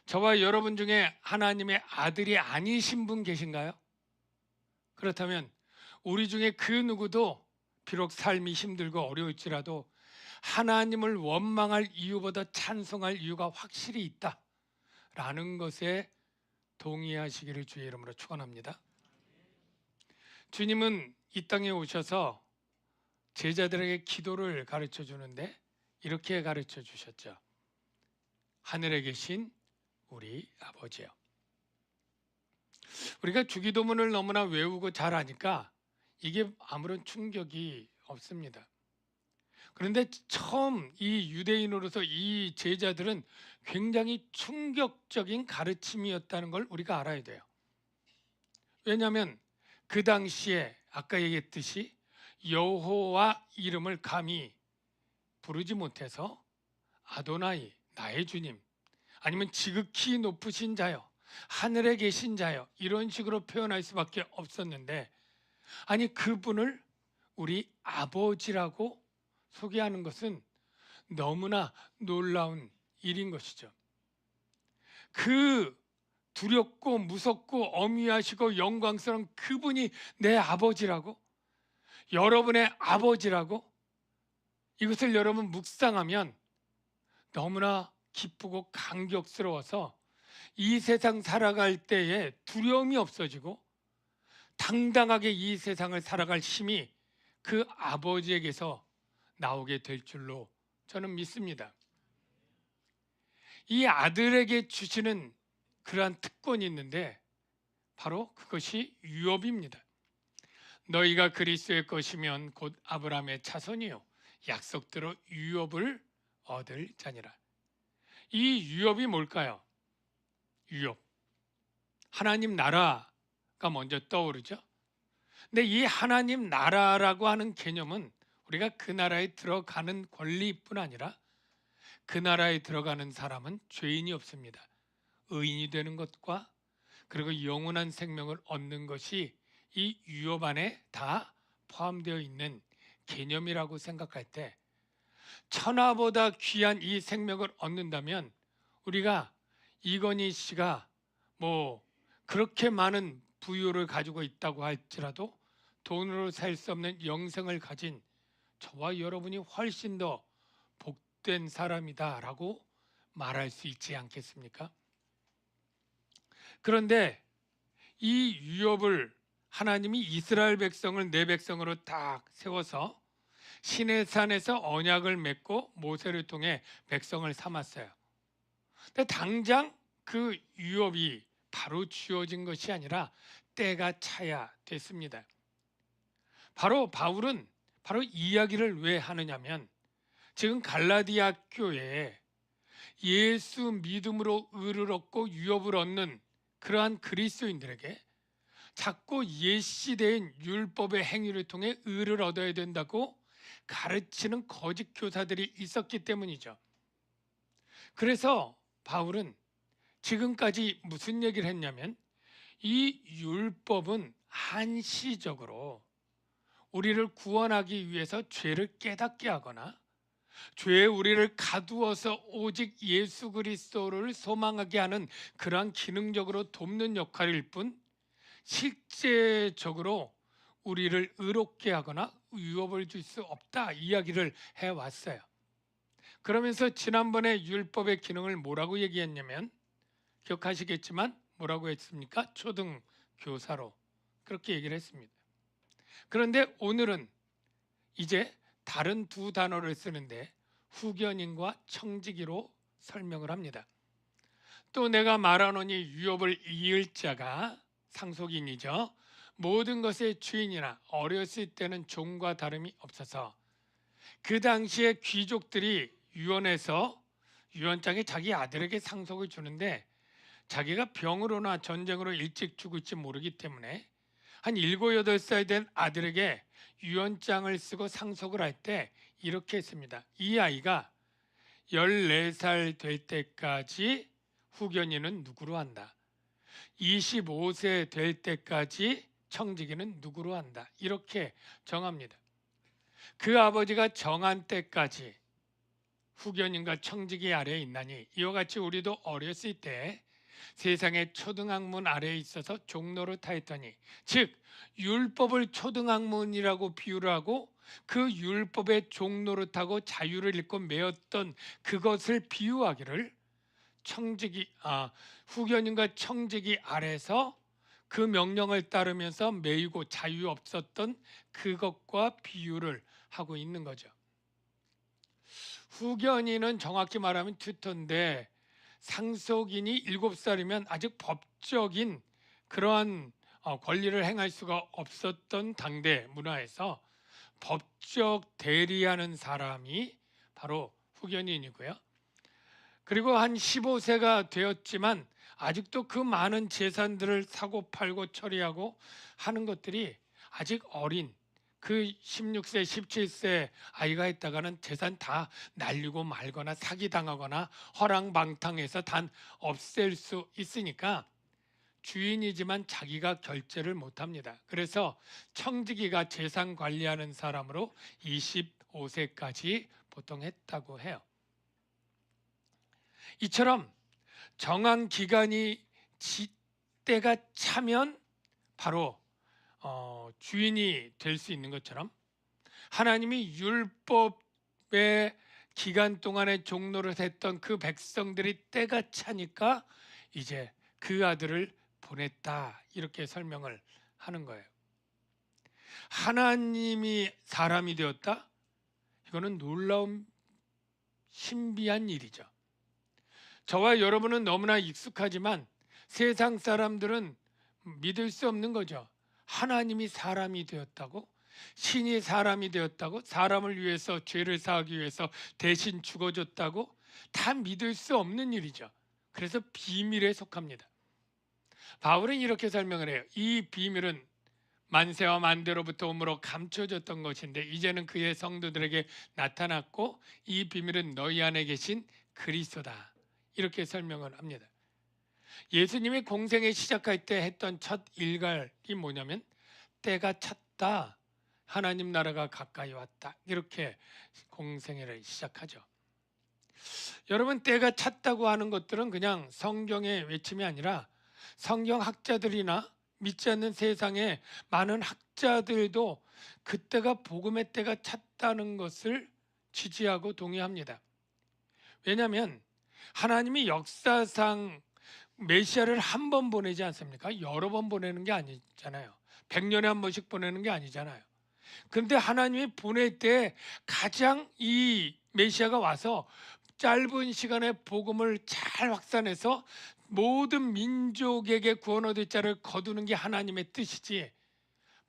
저와 여러분 중에 하나님의 아들이 아니신 분 계신가요? 그렇다면 우리 중에 그 누구도 비록 삶이 힘들고 어려울지라도 하나님을 원망할 이유보다 찬송할 이유가 확실히 있다라는 것에 동의하시기를 주의 이름으로 축원합니다. 주님은 이 땅에 오셔서 제자들에게 기도를 가르쳐 주는데 이렇게 가르쳐 주셨죠. 하늘에 계신 우리 아버지요. 우리가 주기도문을 너무나 외우고 잘 아니까 이게 아무런 충격이 없습니다. 그런데 처음 이 유대인으로서 이 제자들은 굉장히 충격적인 가르침이었다는 걸 우리가 알아야 돼요. 왜냐하면 그 당시에 아까 얘기했듯이 여호와 이름을 감히 부르지 못해서 아도나이 나의 주님 아니면 지극히 높으신 자여 하늘에 계신 자여 이런 식으로 표현할 수밖에 없었는데 아니 그분을 우리 아버지라고 소개하는 것은 너무나 놀라운 일인 것이죠. 그 두렵고 무섭고 엄위하시고 영광스러운 그분이 내 아버지라고 여러분의 아버지라고 이것을 여러분 묵상하면 너무나 기쁘고 감격스러워서 이 세상 살아갈 때에 두려움이 없어지고 당당하게 이 세상을 살아갈 힘이 그 아버지에게서 나오게 될 줄로 저는 믿습니다. 이 아들에게 주시는 그러한 특권이 있는데 바로 그것이 유업입니다. 너희가 그리스도의 것이면 곧 아브라함의 자손이요 약속대로 유업을 얻을 자니라. 이 유업이 뭘까요? 유업. 하나님 나라가 먼저 떠오르죠. 근데 이 하나님 나라라고 하는 개념은 우리가 그 나라에 들어가는 권리뿐 아니라 그 나라에 들어가는 사람은 죄인이 없습니다. 의인이 되는 것과 그리고 영원한 생명을 얻는 것이 이 유업 안에 다 포함되어 있는 개념이라고 생각할 때, 천하보다 귀한 이 생명을 얻는다면 우리가 이건희 씨가 뭐 그렇게 많은 부유를 가지고 있다고 할지라도 돈으로 살 수 없는 영생을 가진 저와 여러분이 훨씬 더 복된 사람이다라고 말할 수 있지 않겠습니까? 그런데 이 유업을 하나님이 이스라엘 백성을 내 백성으로 딱 세워서 시내산에서 언약을 맺고 모세를 통해 백성을 삼았어요. 근데 당장 그 유업이 바로 주어진 것이 아니라 때가 차야 됐습니다. 바로 바울은 바로 이 이야기를 왜 하느냐면, 지금 갈라디아 교회에 예수 믿음으로 의를 얻고 유업을 얻는 그러한 그리스도인들에게 자꾸 옛 시대인 율법의 행위를 통해 의를 얻어야 된다고 가르치는 거짓 교사들이 있었기 때문이죠. 그래서 바울은 지금까지 무슨 얘기를 했냐면, 이 율법은 한시적으로 우리를 구원하기 위해서 죄를 깨닫게 하거나 죄에 우리를 가두어서 오직 예수 그리스도를 소망하게 하는 그러한 기능적으로 돕는 역할일 뿐, 실제적으로 우리를 의롭게 하거나 유업을 줄 수 없다 이야기를 해왔어요. 그러면서 지난번에 율법의 기능을 뭐라고 얘기했냐면, 기억하시겠지만 뭐라고 했습니까? 초등교사로 그렇게 얘기를 했습니다. 그런데 오늘은 이제 다른 두 단어를 쓰는데 후견인과 청지기로 설명을 합니다. 또 내가 말하노니 유업을 이을 자가 상속인이죠. 모든 것의 주인이나 어렸을 때는 종과 다름이 없어서, 그 당시에 귀족들이 유언해서 유언장에 자기 아들에게 상속을 주는데 자기가 병으로나 전쟁으로 일찍 죽을지 모르기 때문에 한 7, 8살 된 아들에게 유언장을 쓰고 상속을 할 때 이렇게 했습니다. 이 아이가 14살 될 때까지 후견인은 누구로 한다. 25세 될 때까지 청지기는 누구로 한다. 이렇게 정합니다. 그 아버지가 정한 때까지 후견인과 청지기 아래에 있나니, 이와 같이 우리도 어렸을 때 세상의 초등학문 아래에 있어서 종로를 타했더니, 즉 율법을 초등학문이라고 비유를 하고 그 율법의 종로를 타고 자유를 잃고 매었던 그것을 비유하기를 후견인과 청지기 아래에서 그 명령을 따르면서 매이고 자유 없었던 그것과 비유를 하고 있는 거죠. 후견인은 정확히 말하면 튜터인데, 상속인이 7살이면 아직 법적인 그러한 권리를 행할 수가 없었던 당대 문화에서 법적 대리하는 사람이 바로 후견인이고요. 그리고 한 15세가 되었지만 아직도 그 많은 재산들을 사고 팔고 처리하고 하는 것들이 아직 어린 그 16세, 17세 아이가 있다가는 재산 다 날리고 말거나 사기당하거나 허랑방탕해서 단 없앨 수 있으니까 주인이지만 자기가 결제를 못합니다. 그래서 청지기가 재산 관리하는 사람으로 25세까지 보통 했다고 해요. 이처럼 정한 기간이 때가 차면 바로 주인이 될 수 있는 것처럼, 하나님이 율법의 기간 동안에 종노릇 했던 그 백성들이 때가 차니까 이제 그 아들을 보냈다, 이렇게 설명을 하는 거예요. 하나님이 사람이 되었다? 이거는 놀라운 신비한 일이죠. 저와 여러분은 너무나 익숙하지만 세상 사람들은 믿을 수 없는 거죠. 하나님이 사람이 되었다고? 신이 사람이 되었다고? 사람을 위해서, 죄를 사하기 위해서 대신 죽어줬다고? 다 믿을 수 없는 일이죠. 그래서 비밀에 속합니다. 바울은 이렇게 설명을 해요. 이 비밀은 만세와 만대로부터 오므로 감춰졌던 것인데 이제는 그의 성도들에게 나타났고 이 비밀은 너희 안에 계신 그리스도다. 이렇게 설명을 합니다. 예수님이 공생에 시작할 때 했던 첫 일갈이 뭐냐면 때가 찼다. 하나님 나라가 가까이 왔다. 이렇게 공생애를 시작하죠. 여러분, 때가 찼다고 하는 것들은 그냥 성경의 외침이 아니라 성경학자들이나 믿지 않는 세상에 많은 학자들도 그때가 복음의 때가 찼다는 것을 지지하고 동의합니다. 왜냐하면 하나님이 역사상 메시아를 한 번 보내지 않습니까? 여러 번 보내는 게 아니잖아요. 100년에 한 번씩 보내는 게 아니잖아요. 근데 하나님이 보낼 때 가장 이 메시아가 와서 짧은 시간에 복음을 잘 확산해서 모든 민족에게 구원 얻을 자를 거두는 게 하나님의 뜻이지,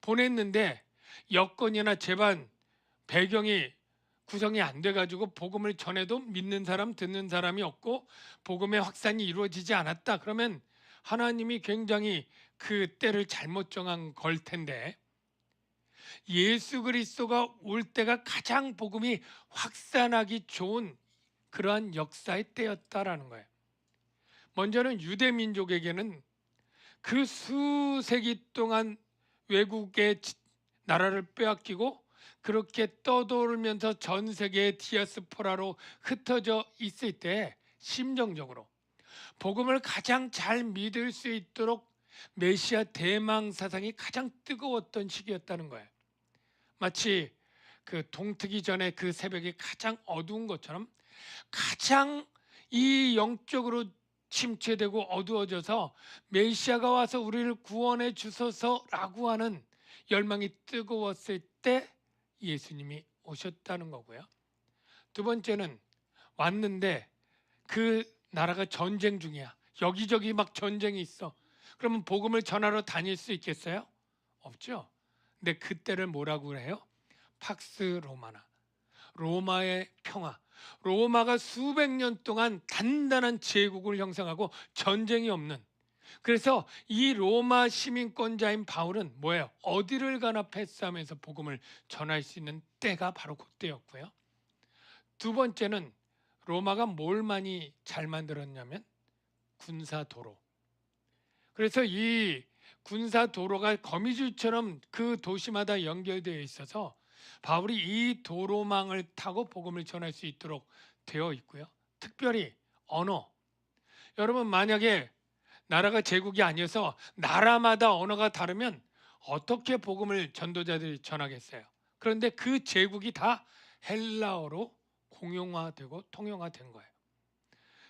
보냈는데 여건이나 재반 배경이 구성이 안 돼가지고 복음을 전해도 믿는 사람 듣는 사람이 없고 복음의 확산이 이루어지지 않았다, 그러면 하나님이 굉장히 그 때를 잘못 정한 걸 텐데, 예수 그리스도가 올 때가 가장 복음이 확산하기 좋은 그러한 역사의 때였다라는 거예요. 먼저는 유대 민족에게는 그 수세기 동안 외국의 나라를 빼앗기고 그렇게 떠돌면서 전 세계의 디아스포라로 흩어져 있을 때 심정적으로 복음을 가장 잘 믿을 수 있도록 메시아 대망 사상이 가장 뜨거웠던 시기였다는 거예요. 마치 그 동트기 전에 그 새벽이 가장 어두운 것처럼 가장 이 영적으로 침체되고 어두워져서 메시아가 와서 우리를 구원해 주소서라고 하는 열망이 뜨거웠을 때 예수님이 오셨다는 거고요. 두 번째는 왔는데 그 나라가 전쟁 중이야. 여기저기 막 전쟁이 있어. 그러면 복음을 전하러 다닐 수 있겠어요? 없죠. 근데 그때를 뭐라고 해요? 팍스 로마나, 로마의 평화. 로마가 수백 년 동안 단단한 제국을 형성하고 전쟁이 없는, 그래서 이 로마 시민권자인 바울은 뭐예요? 어디를 가나 패스하면서 복음을 전할 수 있는 때가 바로 그때였고요. 두 번째는 로마가 뭘 많이 잘 만들었냐면 군사도로. 그래서 이 군사도로가 거미줄처럼 그 도시마다 연결되어 있어서 바울이 이 도로망을 타고 복음을 전할 수 있도록 되어 있고요. 특별히 언어. 여러분, 만약에 나라가 제국이 아니어서 나라마다 언어가 다르면 어떻게 복음을 전도자들이 전하겠어요? 그런데 그 제국이 다 헬라어로 공용화되고 통용화된 거예요.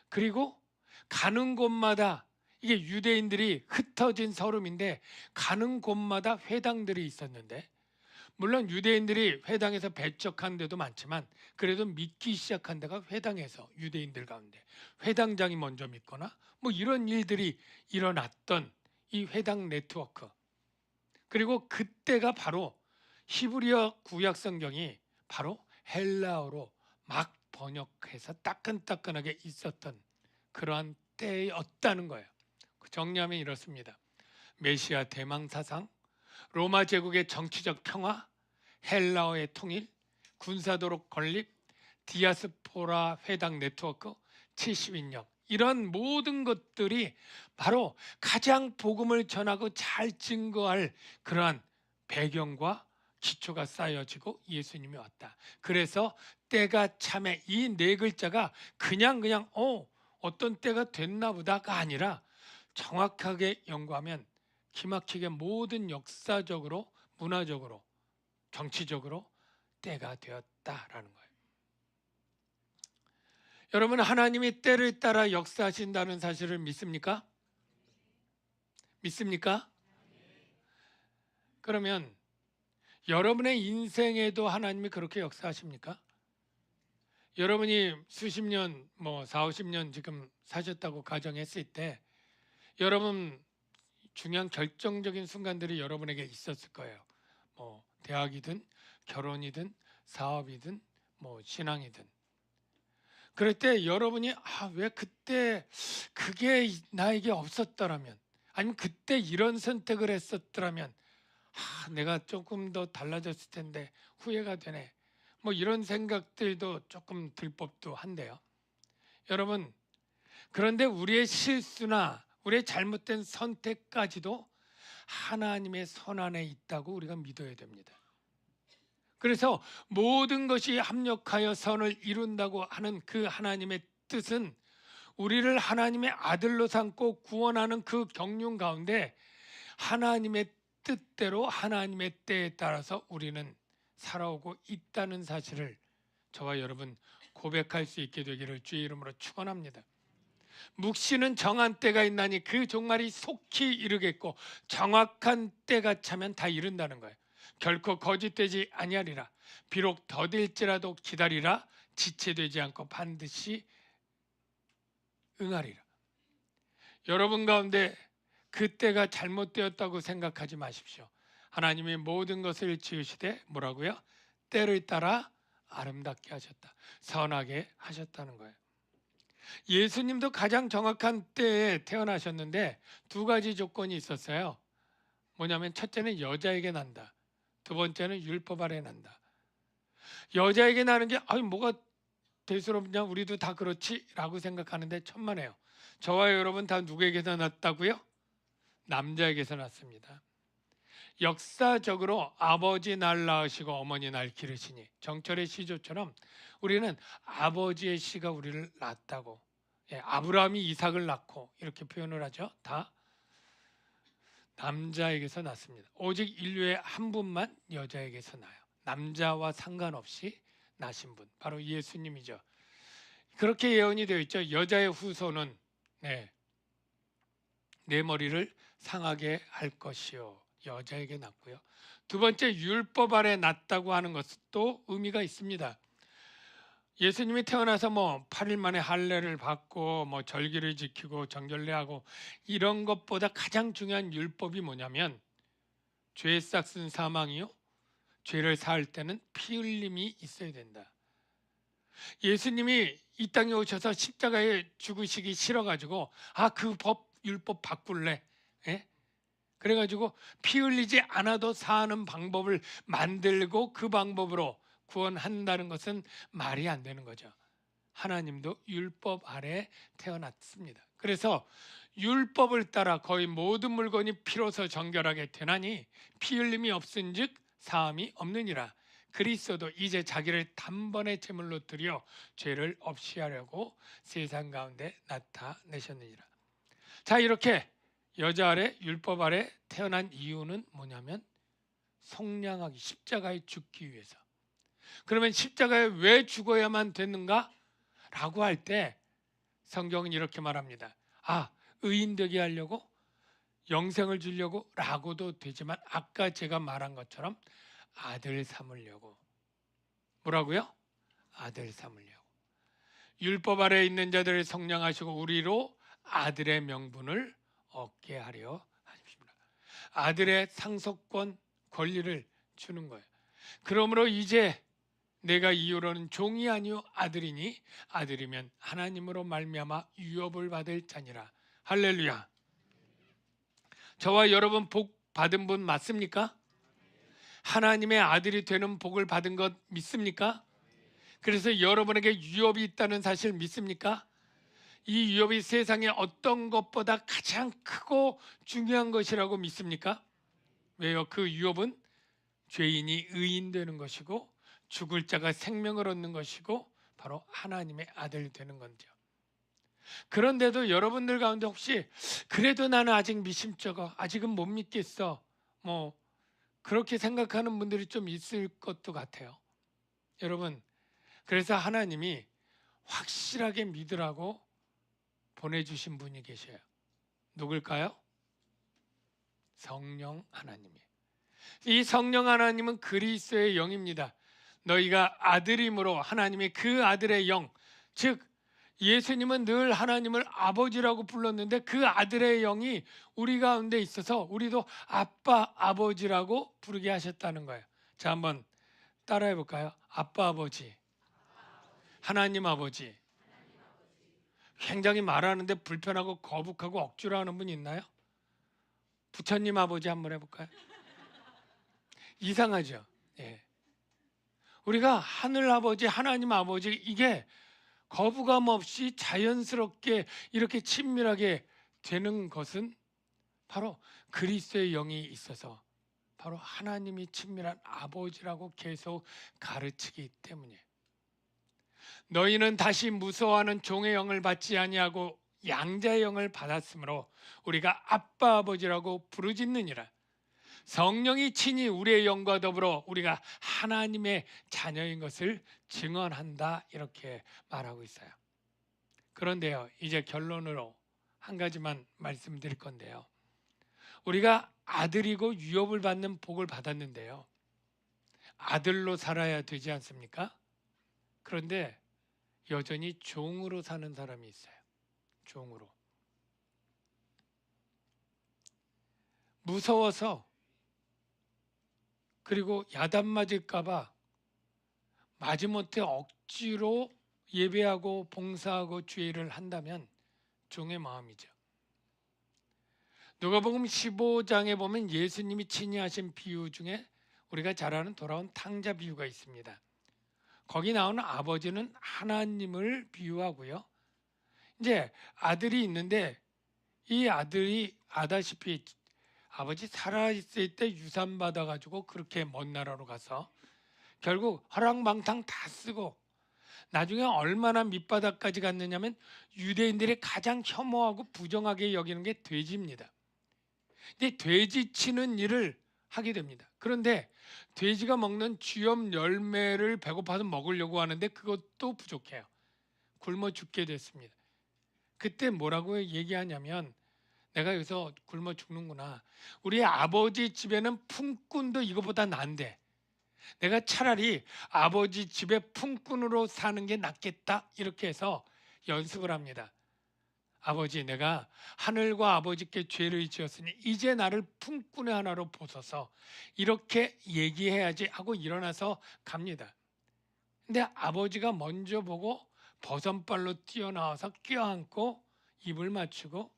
그리고 가는 곳마다, 이게 유대인들이 흩어진 서름인데 가는 곳마다 회당들이 있었는데, 물론 유대인들이 회당에서 배척한 데도 많지만 그래도 믿기 시작한 데가 회당에서 유대인들 가운데 회당장이 먼저 믿거나 뭐 이런 일들이 일어났던 이 회당 네트워크. 그리고 그때가 바로 히브리어 구약 성경이 바로 헬라어로 막 번역해서 따끈따끈하게 있었던 그러한 때였다는 거예요. 정리하면 이렇습니다. 메시아 대망 사상, 로마 제국의 정치적 평화, 헬라어의 통일, 군사도로 건립, 디아스포라 회당 네트워크, 70인역, 이런 모든 것들이 바로 가장 복음을 전하고 잘 증거할 그러한 배경과 기초가 쌓여지고 예수님이 왔다. 그래서 때가 참에, 이 네 글자가 그냥 어떤 때가 됐나 보다가 아니라 정확하게 연구하면 기막히게 모든 역사적으로, 문화적으로, 정치적으로 때가 되었다라는 거예요. 여러분, 하나님이 때를 따라 역사하신다는 사실을 믿습니까? 믿습니까? 그러면 여러분의 인생에도 하나님이 그렇게 역사하십니까? 여러분이 수십 년, 4, 50년 지금 사셨다고 가정했을 때 여러분 중요한 결정적인 순간들이 여러분에게 있었을 거예요. 대학이든 결혼이든 사업이든 신앙이든. 그럴 때 여러분이 왜 그때 그게 나에게 없었더라면, 아니면 그때 이런 선택을 했었더라면 내가 조금 더 달라졌을 텐데 후회가 되네. 뭐 이런 생각들도 조금 들 법도 한데요. 여러분, 그런데 우리의 실수나 우리의 잘못된 선택까지도 하나님의 손안에 있다고 우리가 믿어야 됩니다. 그래서 모든 것이 합력하여 선을 이룬다고 하는 그 하나님의 뜻은 우리를 하나님의 아들로 삼고 구원하는 그 경륜 가운데 하나님의 뜻대로 하나님의 때에 따라서 우리는 살아오고 있다는 사실을 저와 여러분 고백할 수 있게 되기를 주의 이름으로 축원합니다. 묵시는 정한 때가 있나니 그 종말이 속히 이르겠고 정확한 때가 차면 다 이른다는 거예요. 결코 거짓되지 아니하리라. 비록 더딜지라도 기다리라. 지체되지 않고 반드시 응하리라. 여러분 가운데 그때가 잘못되었다고 생각하지 마십시오. 하나님이 모든 것을 지으시되 뭐라고요? 때를 따라 아름답게 하셨다. 선하게 하셨다는 거예요. 예수님도 가장 정확한 때에 태어나셨는데 두 가지 조건이 있었어요. 뭐냐면 첫째는 여자에게 난다. 두 번째는 율법 아래 난다. 여자에게 나는 게 뭐가 대수롭냐, 우리도 다 그렇지 라고 생각하는데 천만에요. 저와 여러분 다 누구에게서 났다고요? 남자에게서 났습니다. 역사적으로 아버지 날 낳으시고 어머니 날 기르시니, 정철의 시조처럼 우리는 아버지의 씨가 우리를 낳았다고. 아브라함이 이삭을 낳고 이렇게 표현을 하죠. 다 남자에게서 낳습니다. 오직 인류의 한 분만 여자에게서 나요. 남자와 상관없이 나신 분, 바로 예수님이죠. 그렇게 예언이 되어 있죠. 여자의 후손은 내 머리를 상하게 할 것이요. 여자에게 낳고요. 두 번째, 율법 아래 낳았다고 하는 것도 의미가 있습니다. 예수님이 태어나서 8일 만에 할례를 받고 절기를 지키고 정결례하고 이런 것보다 가장 중요한 율법이 뭐냐면 죄 싹슨 사망이요. 죄를 사할 때는 피 흘림이 있어야 된다. 예수님이 이 땅에 오셔서 십자가에 죽으시기 싫어가지고 그 율법 바꿀래. 그래가지고 피 흘리지 않아도 사는 방법을 만들고 그 방법으로 구원한다는 것은 말이 안 되는 거죠. 하나님도 율법 아래 태어났습니다. 그래서 율법을 따라 거의 모든 물건이 피로서 정결하게 되나니 피 흘림이 없은즉 사함이 없느니라. 그리스도도 이제 자기를 단번에 제물로 드려 죄를 없이 하려고 세상 가운데 나타내셨느니라. 자, 이렇게 여자 아래 율법 아래 태어난 이유는 뭐냐면 속량하기, 십자가에 죽기 위해서. 그러면 십자가에 왜 죽어야만 되는가? 라고 할 때 성경은 이렇게 말합니다. 의인 되게 하려고, 영생을 주려고 라고도 되지만 아까 제가 말한 것처럼 아들 삼으려고. 뭐라고요? 아들 삼으려고. 율법 아래에 있는 자들을 속량하시고 우리로 아들의 명분을 얻게 하려 하십니다. 아들의 상속권, 권리를 주는 거예요. 그러므로 이제 내가 이후로는 종이 아니요 아들이니 아들이면 하나님으로 말미암아 유업을 받을 자니라. 할렐루야. 저와 여러분 복 받은 분 맞습니까? 하나님의 아들이 되는 복을 받은 것 믿습니까? 그래서 여러분에게 유업이 있다는 사실 믿습니까? 이 유업이 세상에 어떤 것보다 가장 크고 중요한 것이라고 믿습니까? 왜요? 그 유업은 죄인이 의인 되는 것이고 죽을 자가 생명을 얻는 것이고 바로 하나님의 아들 되는 건죠. 그런데도 여러분들 가운데 혹시 그래도 나는 아직 미심쩍어, 아직은 못 믿겠어, 그렇게 생각하는 분들이 좀 있을 것도 같아요. 여러분, 그래서 하나님이 확실하게 믿으라고 보내주신 분이 계셔요. 누굴까요? 성령 하나님이에요. 이 성령 하나님은 그리스도의 영입니다. 너희가 아들임으로 하나님의 그 아들의 영, 즉 예수님은 늘 하나님을 아버지라고 불렀는데 그 아들의 영이 우리 가운데 있어서 우리도 아빠, 아버지라고 부르게 하셨다는 거예요. 자, 한번 따라해 볼까요? 아빠, 아버지, 하나님 아버지. 굉장히 말하는데 불편하고 거북하고 억지로 하는 분 있나요? 부처님 아버지 한번 해볼까요? 이상하죠. 예. 우리가 하늘 아버지, 하나님 아버지, 이게 거부감 없이 자연스럽게 이렇게 친밀하게 되는 것은 바로 그리스도의 영이 있어서, 바로 하나님이 친밀한 아버지라고 계속 가르치기 때문이에요. 너희는 다시 무서워하는 종의 영을 받지 아니하고 양자의 영을 받았으므로 우리가 아빠 아버지라고 부르짖느니라. 성령이 친히 우리의 영과 더불어 우리가 하나님의 자녀인 것을 증언한다, 이렇게 말하고 있어요. 그런데요, 이제 결론으로 한 가지만 말씀드릴 건데요, 우리가 아들이고 유업을 받는 복을 받았는데요, 아들로 살아야 되지 않습니까? 그런데 여전히 종으로 사는 사람이 있어요. 종으로. 무서워서, 그리고 야단 맞을까봐 마지못해 억지로 예배하고 봉사하고 주의를 한다면 종의 마음이죠. 누가복음 15장에 보면 예수님이 친히 하신 비유 중에 우리가 잘 아는 돌아온 탕자 비유가 있습니다. 거기 나오는 아버지는 하나님을 비유하고요, 이제 아들이 있는데 이 아들이 아다시피 아버지 살아있을 때 유산 받아가지고 그렇게 먼 나라로 가서 결국 허랑방탕 다 쓰고 나중에 얼마나 밑바닥까지 갔느냐면 유대인들이 가장 혐오하고 부정하게 여기는 게 돼지입니다. 근데 돼지 치는 일을 하게 됩니다. 그런데 돼지가 먹는 쥐염 열매를 배고파서 먹으려고 하는데 그것도 부족해요. 굶어 죽게 됐습니다. 그때 뭐라고 얘기하냐면, 내가 여기서 굶어 죽는구나, 우리 아버지 집에는 품꾼도 이거보다 난데 내가 차라리 아버지 집에 품꾼으로 사는 게 낫겠다, 이렇게 해서 연습을 합니다. 아버지, 내가 하늘과 아버지께 죄를 지었으니 이제 나를 품꾼의 하나로 보소서, 이렇게 얘기해야지 하고 일어나서 갑니다. 근데 아버지가 먼저 보고 버선발로 뛰어나와서 껴안고 입을 맞추고,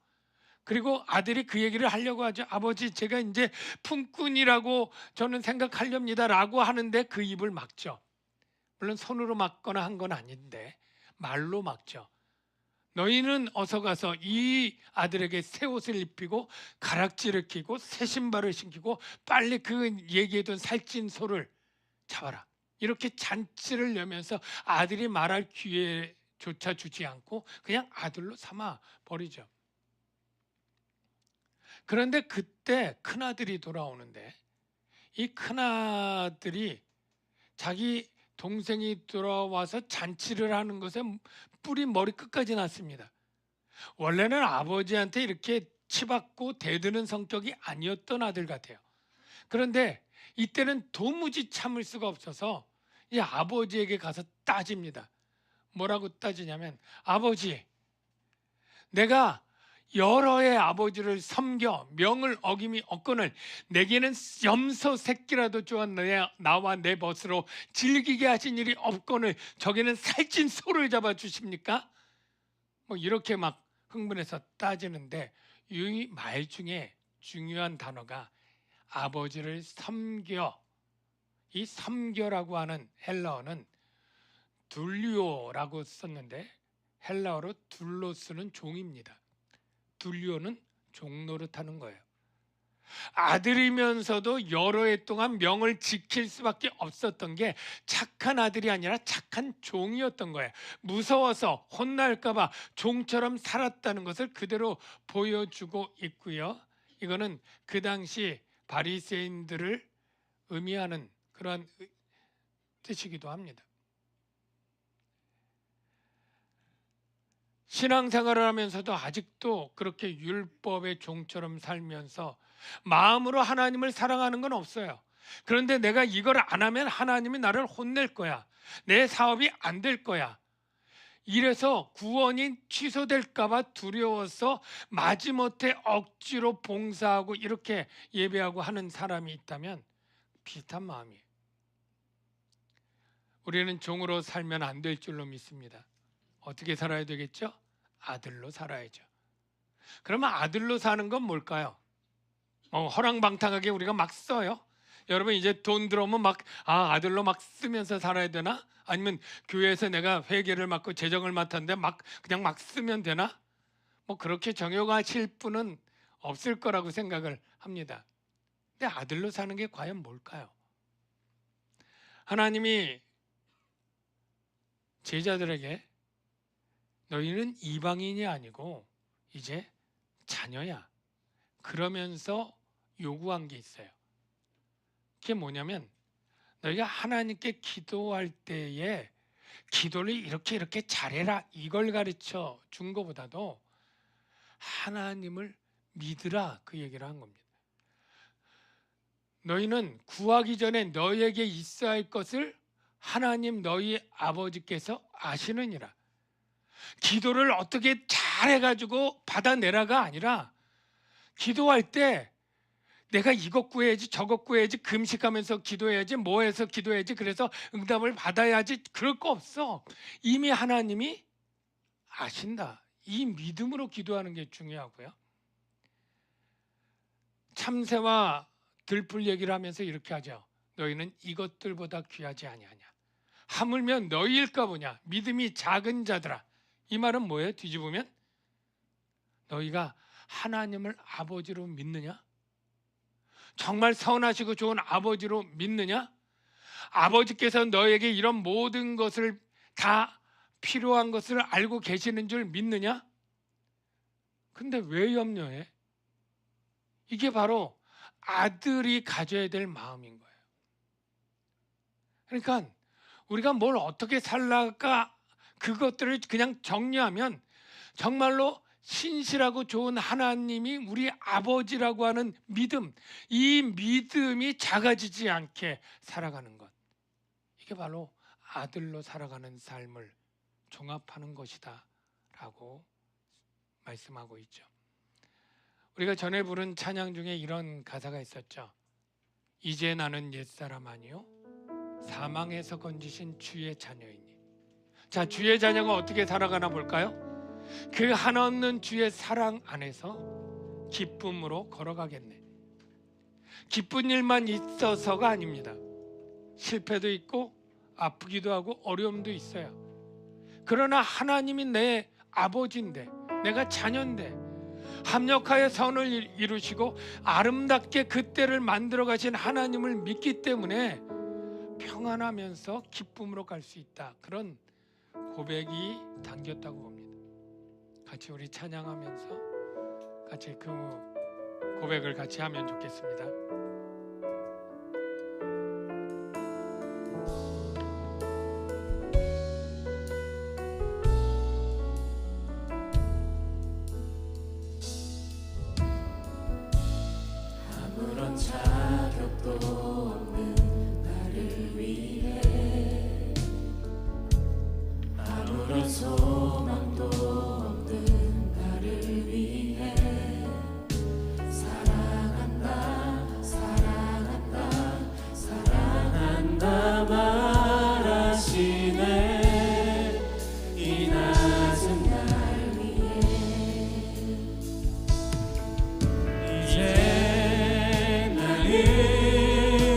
그리고 아들이 그 얘기를 하려고 하죠. 아버지, 제가 이제 품꾼이라고 저는 생각하렵니다 라고 하는데 그 입을 막죠. 물론 손으로 막거나 한 건 아닌데 말로 막죠. 너희는 어서 가서 이 아들에게 새 옷을 입히고 가락지를 끼고 새 신발을 신기고 빨리 그 얘기해둔 살찐 소를 잡아라. 이렇게 잔치를 여면서 아들이 말할 기회조차 주지 않고 그냥 아들로 삼아 버리죠. 그런데 그때 큰아들이 돌아오는데, 이 큰아들이 자기 동생이 돌아와서 잔치를 하는 것에 뿔이 머리끝까지 났습니다. 원래는 아버지한테 이렇게 치받고 대드는 성격이 아니었던 아들 같아요. 그런데 이때는 도무지 참을 수가 없어서 이 아버지에게 가서 따집니다. 뭐라고 따지냐면, 아버지, 내가 여러 해 아버지를 섬겨 명을 어김이 없거늘 내게는 염소 새끼라도 좋아 나와 내 벗으로 즐기게 하신 일이 없거늘 저게는 살찐 소를 잡아 주십니까? 뭐 이렇게 막 흥분해서 따지는데, 이 말 중에 중요한 단어가 아버지를 섬겨, 이 섬겨라고 하는 헬라어는 둘리오라고 썼는데 헬라어로 둘로스는 종입니다. 둘리오는 종 노릇하는 거예요. 아들이면서도 여러 해 동안 명을 지킬 수밖에 없었던 게 착한 아들이 아니라 착한 종이었던 거예요. 무서워서 혼날까 봐 종처럼 살았다는 것을 그대로 보여주고 있고요. 이거는 그 당시 바리새인들을 의미하는 그러한 뜻이기도 합니다. 신앙생활을 하면서도 아직도 그렇게 율법의 종처럼 살면서 마음으로 하나님을 사랑하는 건 없어요. 그런데 내가 이걸 안 하면 하나님이 나를 혼낼 거야, 내 사업이 안 될 거야, 이래서 구원이 취소될까 봐 두려워서 마지못해 억지로 봉사하고 이렇게 예배하고 하는 사람이 있다면 비슷한 마음이에요. 우리는 종으로 살면 안 될 줄로 믿습니다. 어떻게 살아야 되겠죠? 아들로 살아야죠. 그러면 아들로 사는 건 뭘까요? 허랑방탕하게 우리가 막 써요. 여러분 이제 돈 들어오면 막 아들로 막 쓰면서 살아야 되나? 아니면 교회에서 내가 회계를 맡고 재정을 맡았는데 그냥 막 쓰면 되나? 그렇게 정욕하실 분은 없을 거라고 생각을 합니다. 근데 아들로 사는 게 과연 뭘까요? 하나님이 제자들에게 너희는 이방인이 아니고 이제 자녀야, 그러면서 요구한 게 있어요. 그게 뭐냐면 너희가 하나님께 기도할 때에 기도를 이렇게 잘해라, 이걸 가르쳐 준 것보다도 하나님을 믿으라, 그 얘기를 한 겁니다. 너희는 구하기 전에 너희에게 있어야 할 것을 하나님 너희 아버지께서 아시느니라. 기도를 어떻게 잘해가지고 받아내라가 아니라, 기도할 때 내가 이것 구해야지 저것 구해야지 금식하면서 기도해야지 뭐해서 기도해야지 그래서 응답을 받아야지, 그럴 거 없어. 이미 하나님이 아신다. 이 믿음으로 기도하는 게 중요하고요. 참새와 들풀 얘기를 하면서 이렇게 하죠. 너희는 이것들보다 귀하지 아니하냐. 하물며 너희일까 보냐. 믿음이 작은 자들아. 이 말은 뭐예요? 뒤집으면 너희가 하나님을 아버지로 믿느냐? 정말 선하시고 좋은 아버지로 믿느냐? 아버지께서 너에게 이런 모든 것을 다 필요한 것을 알고 계시는 줄 믿느냐? 근데 왜 염려해? 이게 바로 아들이 가져야 될 마음인 거예요. 그러니까 우리가 뭘 어떻게 살라가 그것들을 그냥 정리하면 정말로 신실하고 좋은 하나님이 우리 아버지라고 하는 믿음, 이 믿음이 작아지지 않게 살아가는 것, 이게 바로 아들로 살아가는 삶을 종합하는 것이다 라고 말씀하고 있죠. 우리가 전에 부른 찬양 중에 이런 가사가 있었죠. 이제 나는 옛사람 아니요 사망에서 건지신 주의 자녀이니. 자, 주의 자녀가 어떻게 살아가나 볼까요? 그 한없는 주의 사랑 안에서 기쁨으로 걸어가겠네. 기쁜 일만 있어서가 아닙니다. 실패도 있고 아프기도 하고 어려움도 있어요. 그러나 하나님이 내 아버지인데, 내가 자녀인데 합력하여 선을 이루시고 아름답게 그때를 만들어 가신 하나님을 믿기 때문에 평안하면서 기쁨으로 갈 수 있다. 그런 고백이 담겼다고 봅니다. 같이 우리 찬양하면서 같이 그 고백을 같이 하면 좋겠습니다. 아무런 자격도 없는 나를 위해, 아무런 소망도 없는 나를 위해 사랑한다, 사랑한다, 사랑한다 말하시네. 이 낮은 날 위해 이제 나는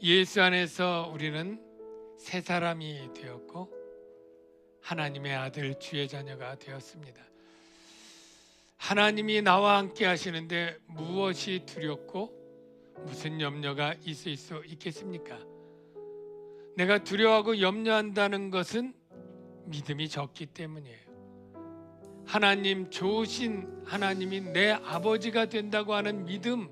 예수 안에서 우리는 새 사람이 되었고 하나님의 아들 주의 자녀가 되었습니다. 하나님이 나와 함께 하시는데 무엇이 두렵고 무슨 염려가 있을 수 있겠습니까? 내가 두려워하고 염려한다는 것은 믿음이 적기 때문이에요. 하나님, 좋으신 하나님이 내 아버지가 된다고 하는 믿음,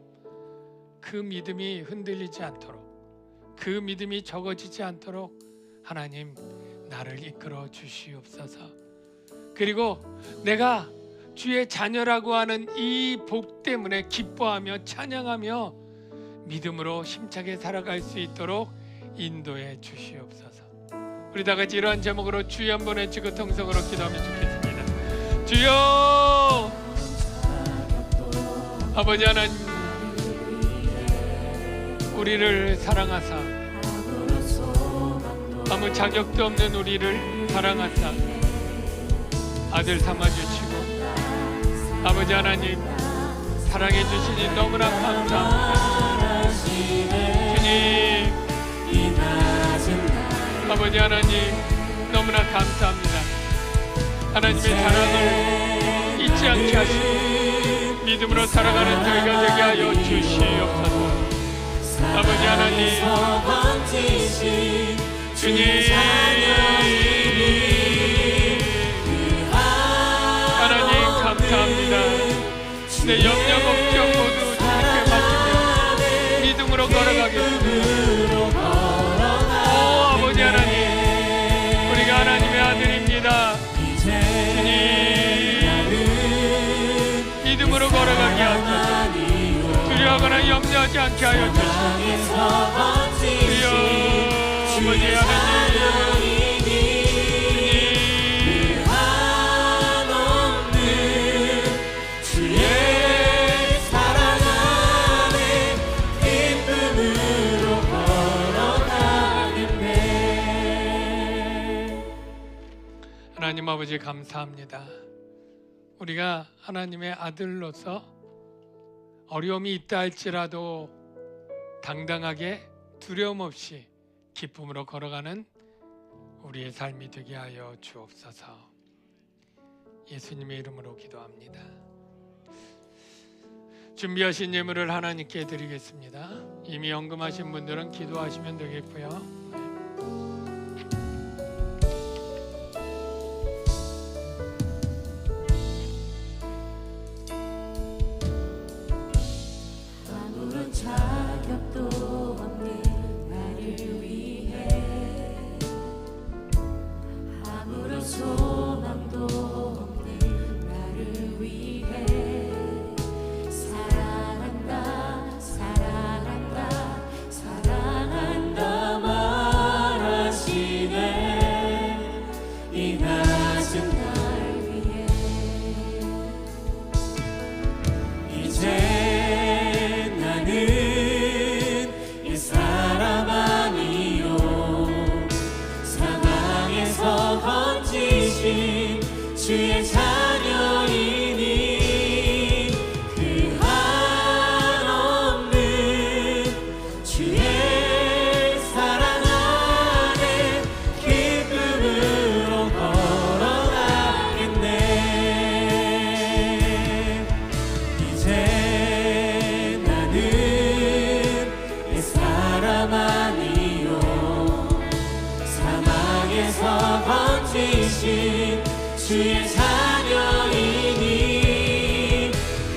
그 믿음이 흔들리지 않도록, 그 믿음이 적어지지 않도록 하나님 나를 이끌어 주시옵소서. 그리고 내가 주의 자녀라고 하는 이 복 때문에 기뻐하며 찬양하며 믿음으로 힘차게 살아갈 수 있도록 인도해 주시옵소서. 우리 다 같이 이러한 제목으로 주여 한번 외치고 통성으로 기도하면 좋겠습니다. 주여, 아버지 하나님, 우리를 사랑하사 아무 자격도 없는 우리를 사랑하사 아들 삼아주시고 아버지 하나님 사랑해 주시니 너무나 감사합니다. 주님, 아버지 하나님 너무나 감사합니다. 하나님의 사랑을 잊지 않게 하시고 믿음으로 살아가는 저희가 되게 하여 주시옵소서. 아버지 하나님, 주님, 하나님 감사합니다. 내 염려 걱정 모두 주님께 맡기며 믿음으로 걸어가겠습니다. 오 아버지 하나님, 우리가 하나님의 아들입니다. 주님, 믿음으로 걸어가게 하소서. 두려워하거나 염려하지 않게 하여 주시옵소서. 주여, 아버지 하나님, 하나님 아버지 감사합니다. 우리가 하나님의 아들로서 어려움이 있다 할지라도 당당하게 두려움 없이 기쁨으로 걸어가는 우리의 삶이 되게 하여 주옵소서. 예수님의 이름으로 기도합니다. 준비하신 예물을 하나님께 드리겠습니다. 이미 헌금하신 분들은 기도하시면 되겠고요. 자격도 없는 나를 위해 아무런 소망도 없는 나를 위해 사랑한다 사랑한다 사랑한다 말하시네. 이 낮은 날 위해 이제 주의 자녀이니 그 한없는 주의 사랑 안에 기쁨으로 걸어가겠네. 이제 나는 내 사람 아니요 사망에서 건지신 주의 자녀이니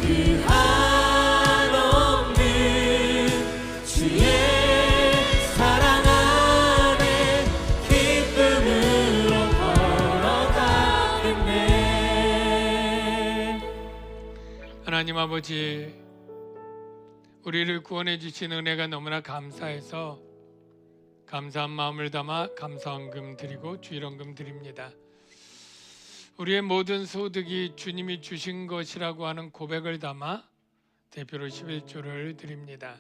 그 한없는 주의 사랑 안에 기쁨으로 걸어가겠네. 하나님 아버지, 우리를 구원해 주신 은혜가 너무나 감사해서 감사한 마음을 담아 감사헌금 드리고 주일헌금 드립니다. 우리의 모든 소득이 주님이 주신 것이라고 하는 고백을 담아 대표로 11조를 드립니다.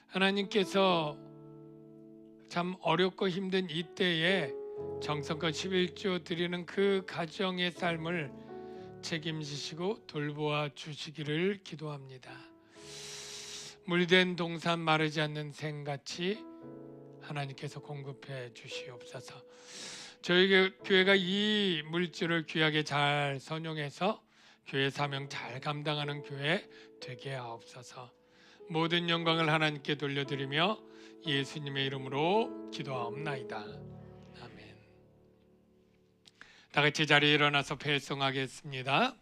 하나님께서 참 어렵고 힘든 이때에 정성껏 11조 드리는 그 가정의 삶을 책임지시고 돌보아 주시기를 기도합니다. 물된 동산 마르지 않는 샘같이 하나님께서 공급해 주시옵소서. 저희 교회가 이 물질을 귀하게 잘 선용해서 교회 사명 잘 감당하는 교회 되게 하옵소서. 모든 영광을 하나님께 돌려드리며 예수님의 이름으로 기도하옵나이다. 아멘. 다 같이 자리에 일어나서 배송하겠습니다.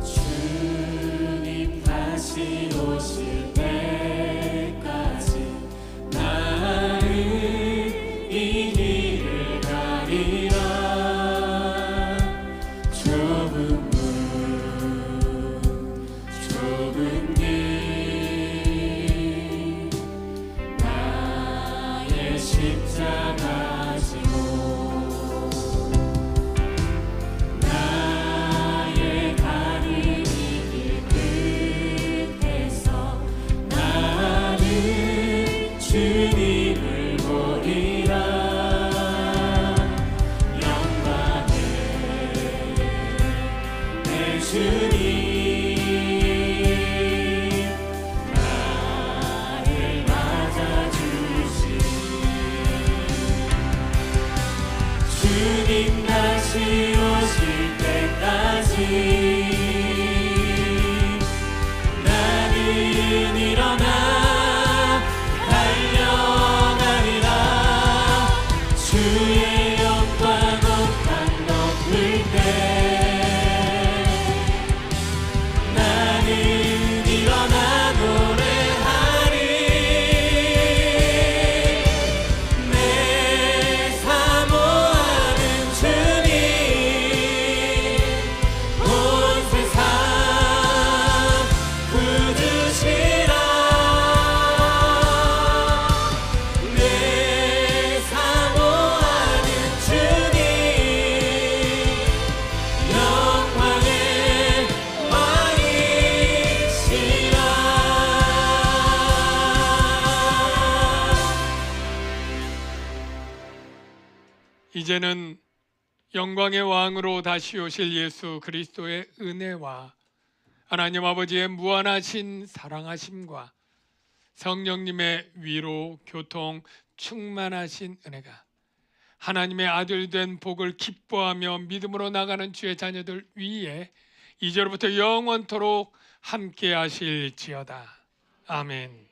주님 다시 오실 때까지 나는 이 길을 가리라. 좁은 문 좁은 길 나의 십자가 지고 나의 가는 길 끝에서 나는 주님을 보리라. 영광의 내 주님 나를 맞아주시. 주님 다시 오실 때까지 나는 일어나 달려가리라. 주의 영광 높아 높을 때 나는 일어나 노래하리. 내 사모하는 주님 온 세상 구주시라. 내 사모하는 주님 영광의 왕이시라. 이제는 영광의 왕으로 다시 오실 예수 그리스도의 은혜와 하나님 아버지의 무한하신 사랑하심과 성령님의 위로 교통 충만하신 은혜가 하나님의 아들 된 복을 기뻐하며 믿음으로 나가는 주의 자녀들 위에 이제로부터 영원토록 함께 하실지어다. 아멘.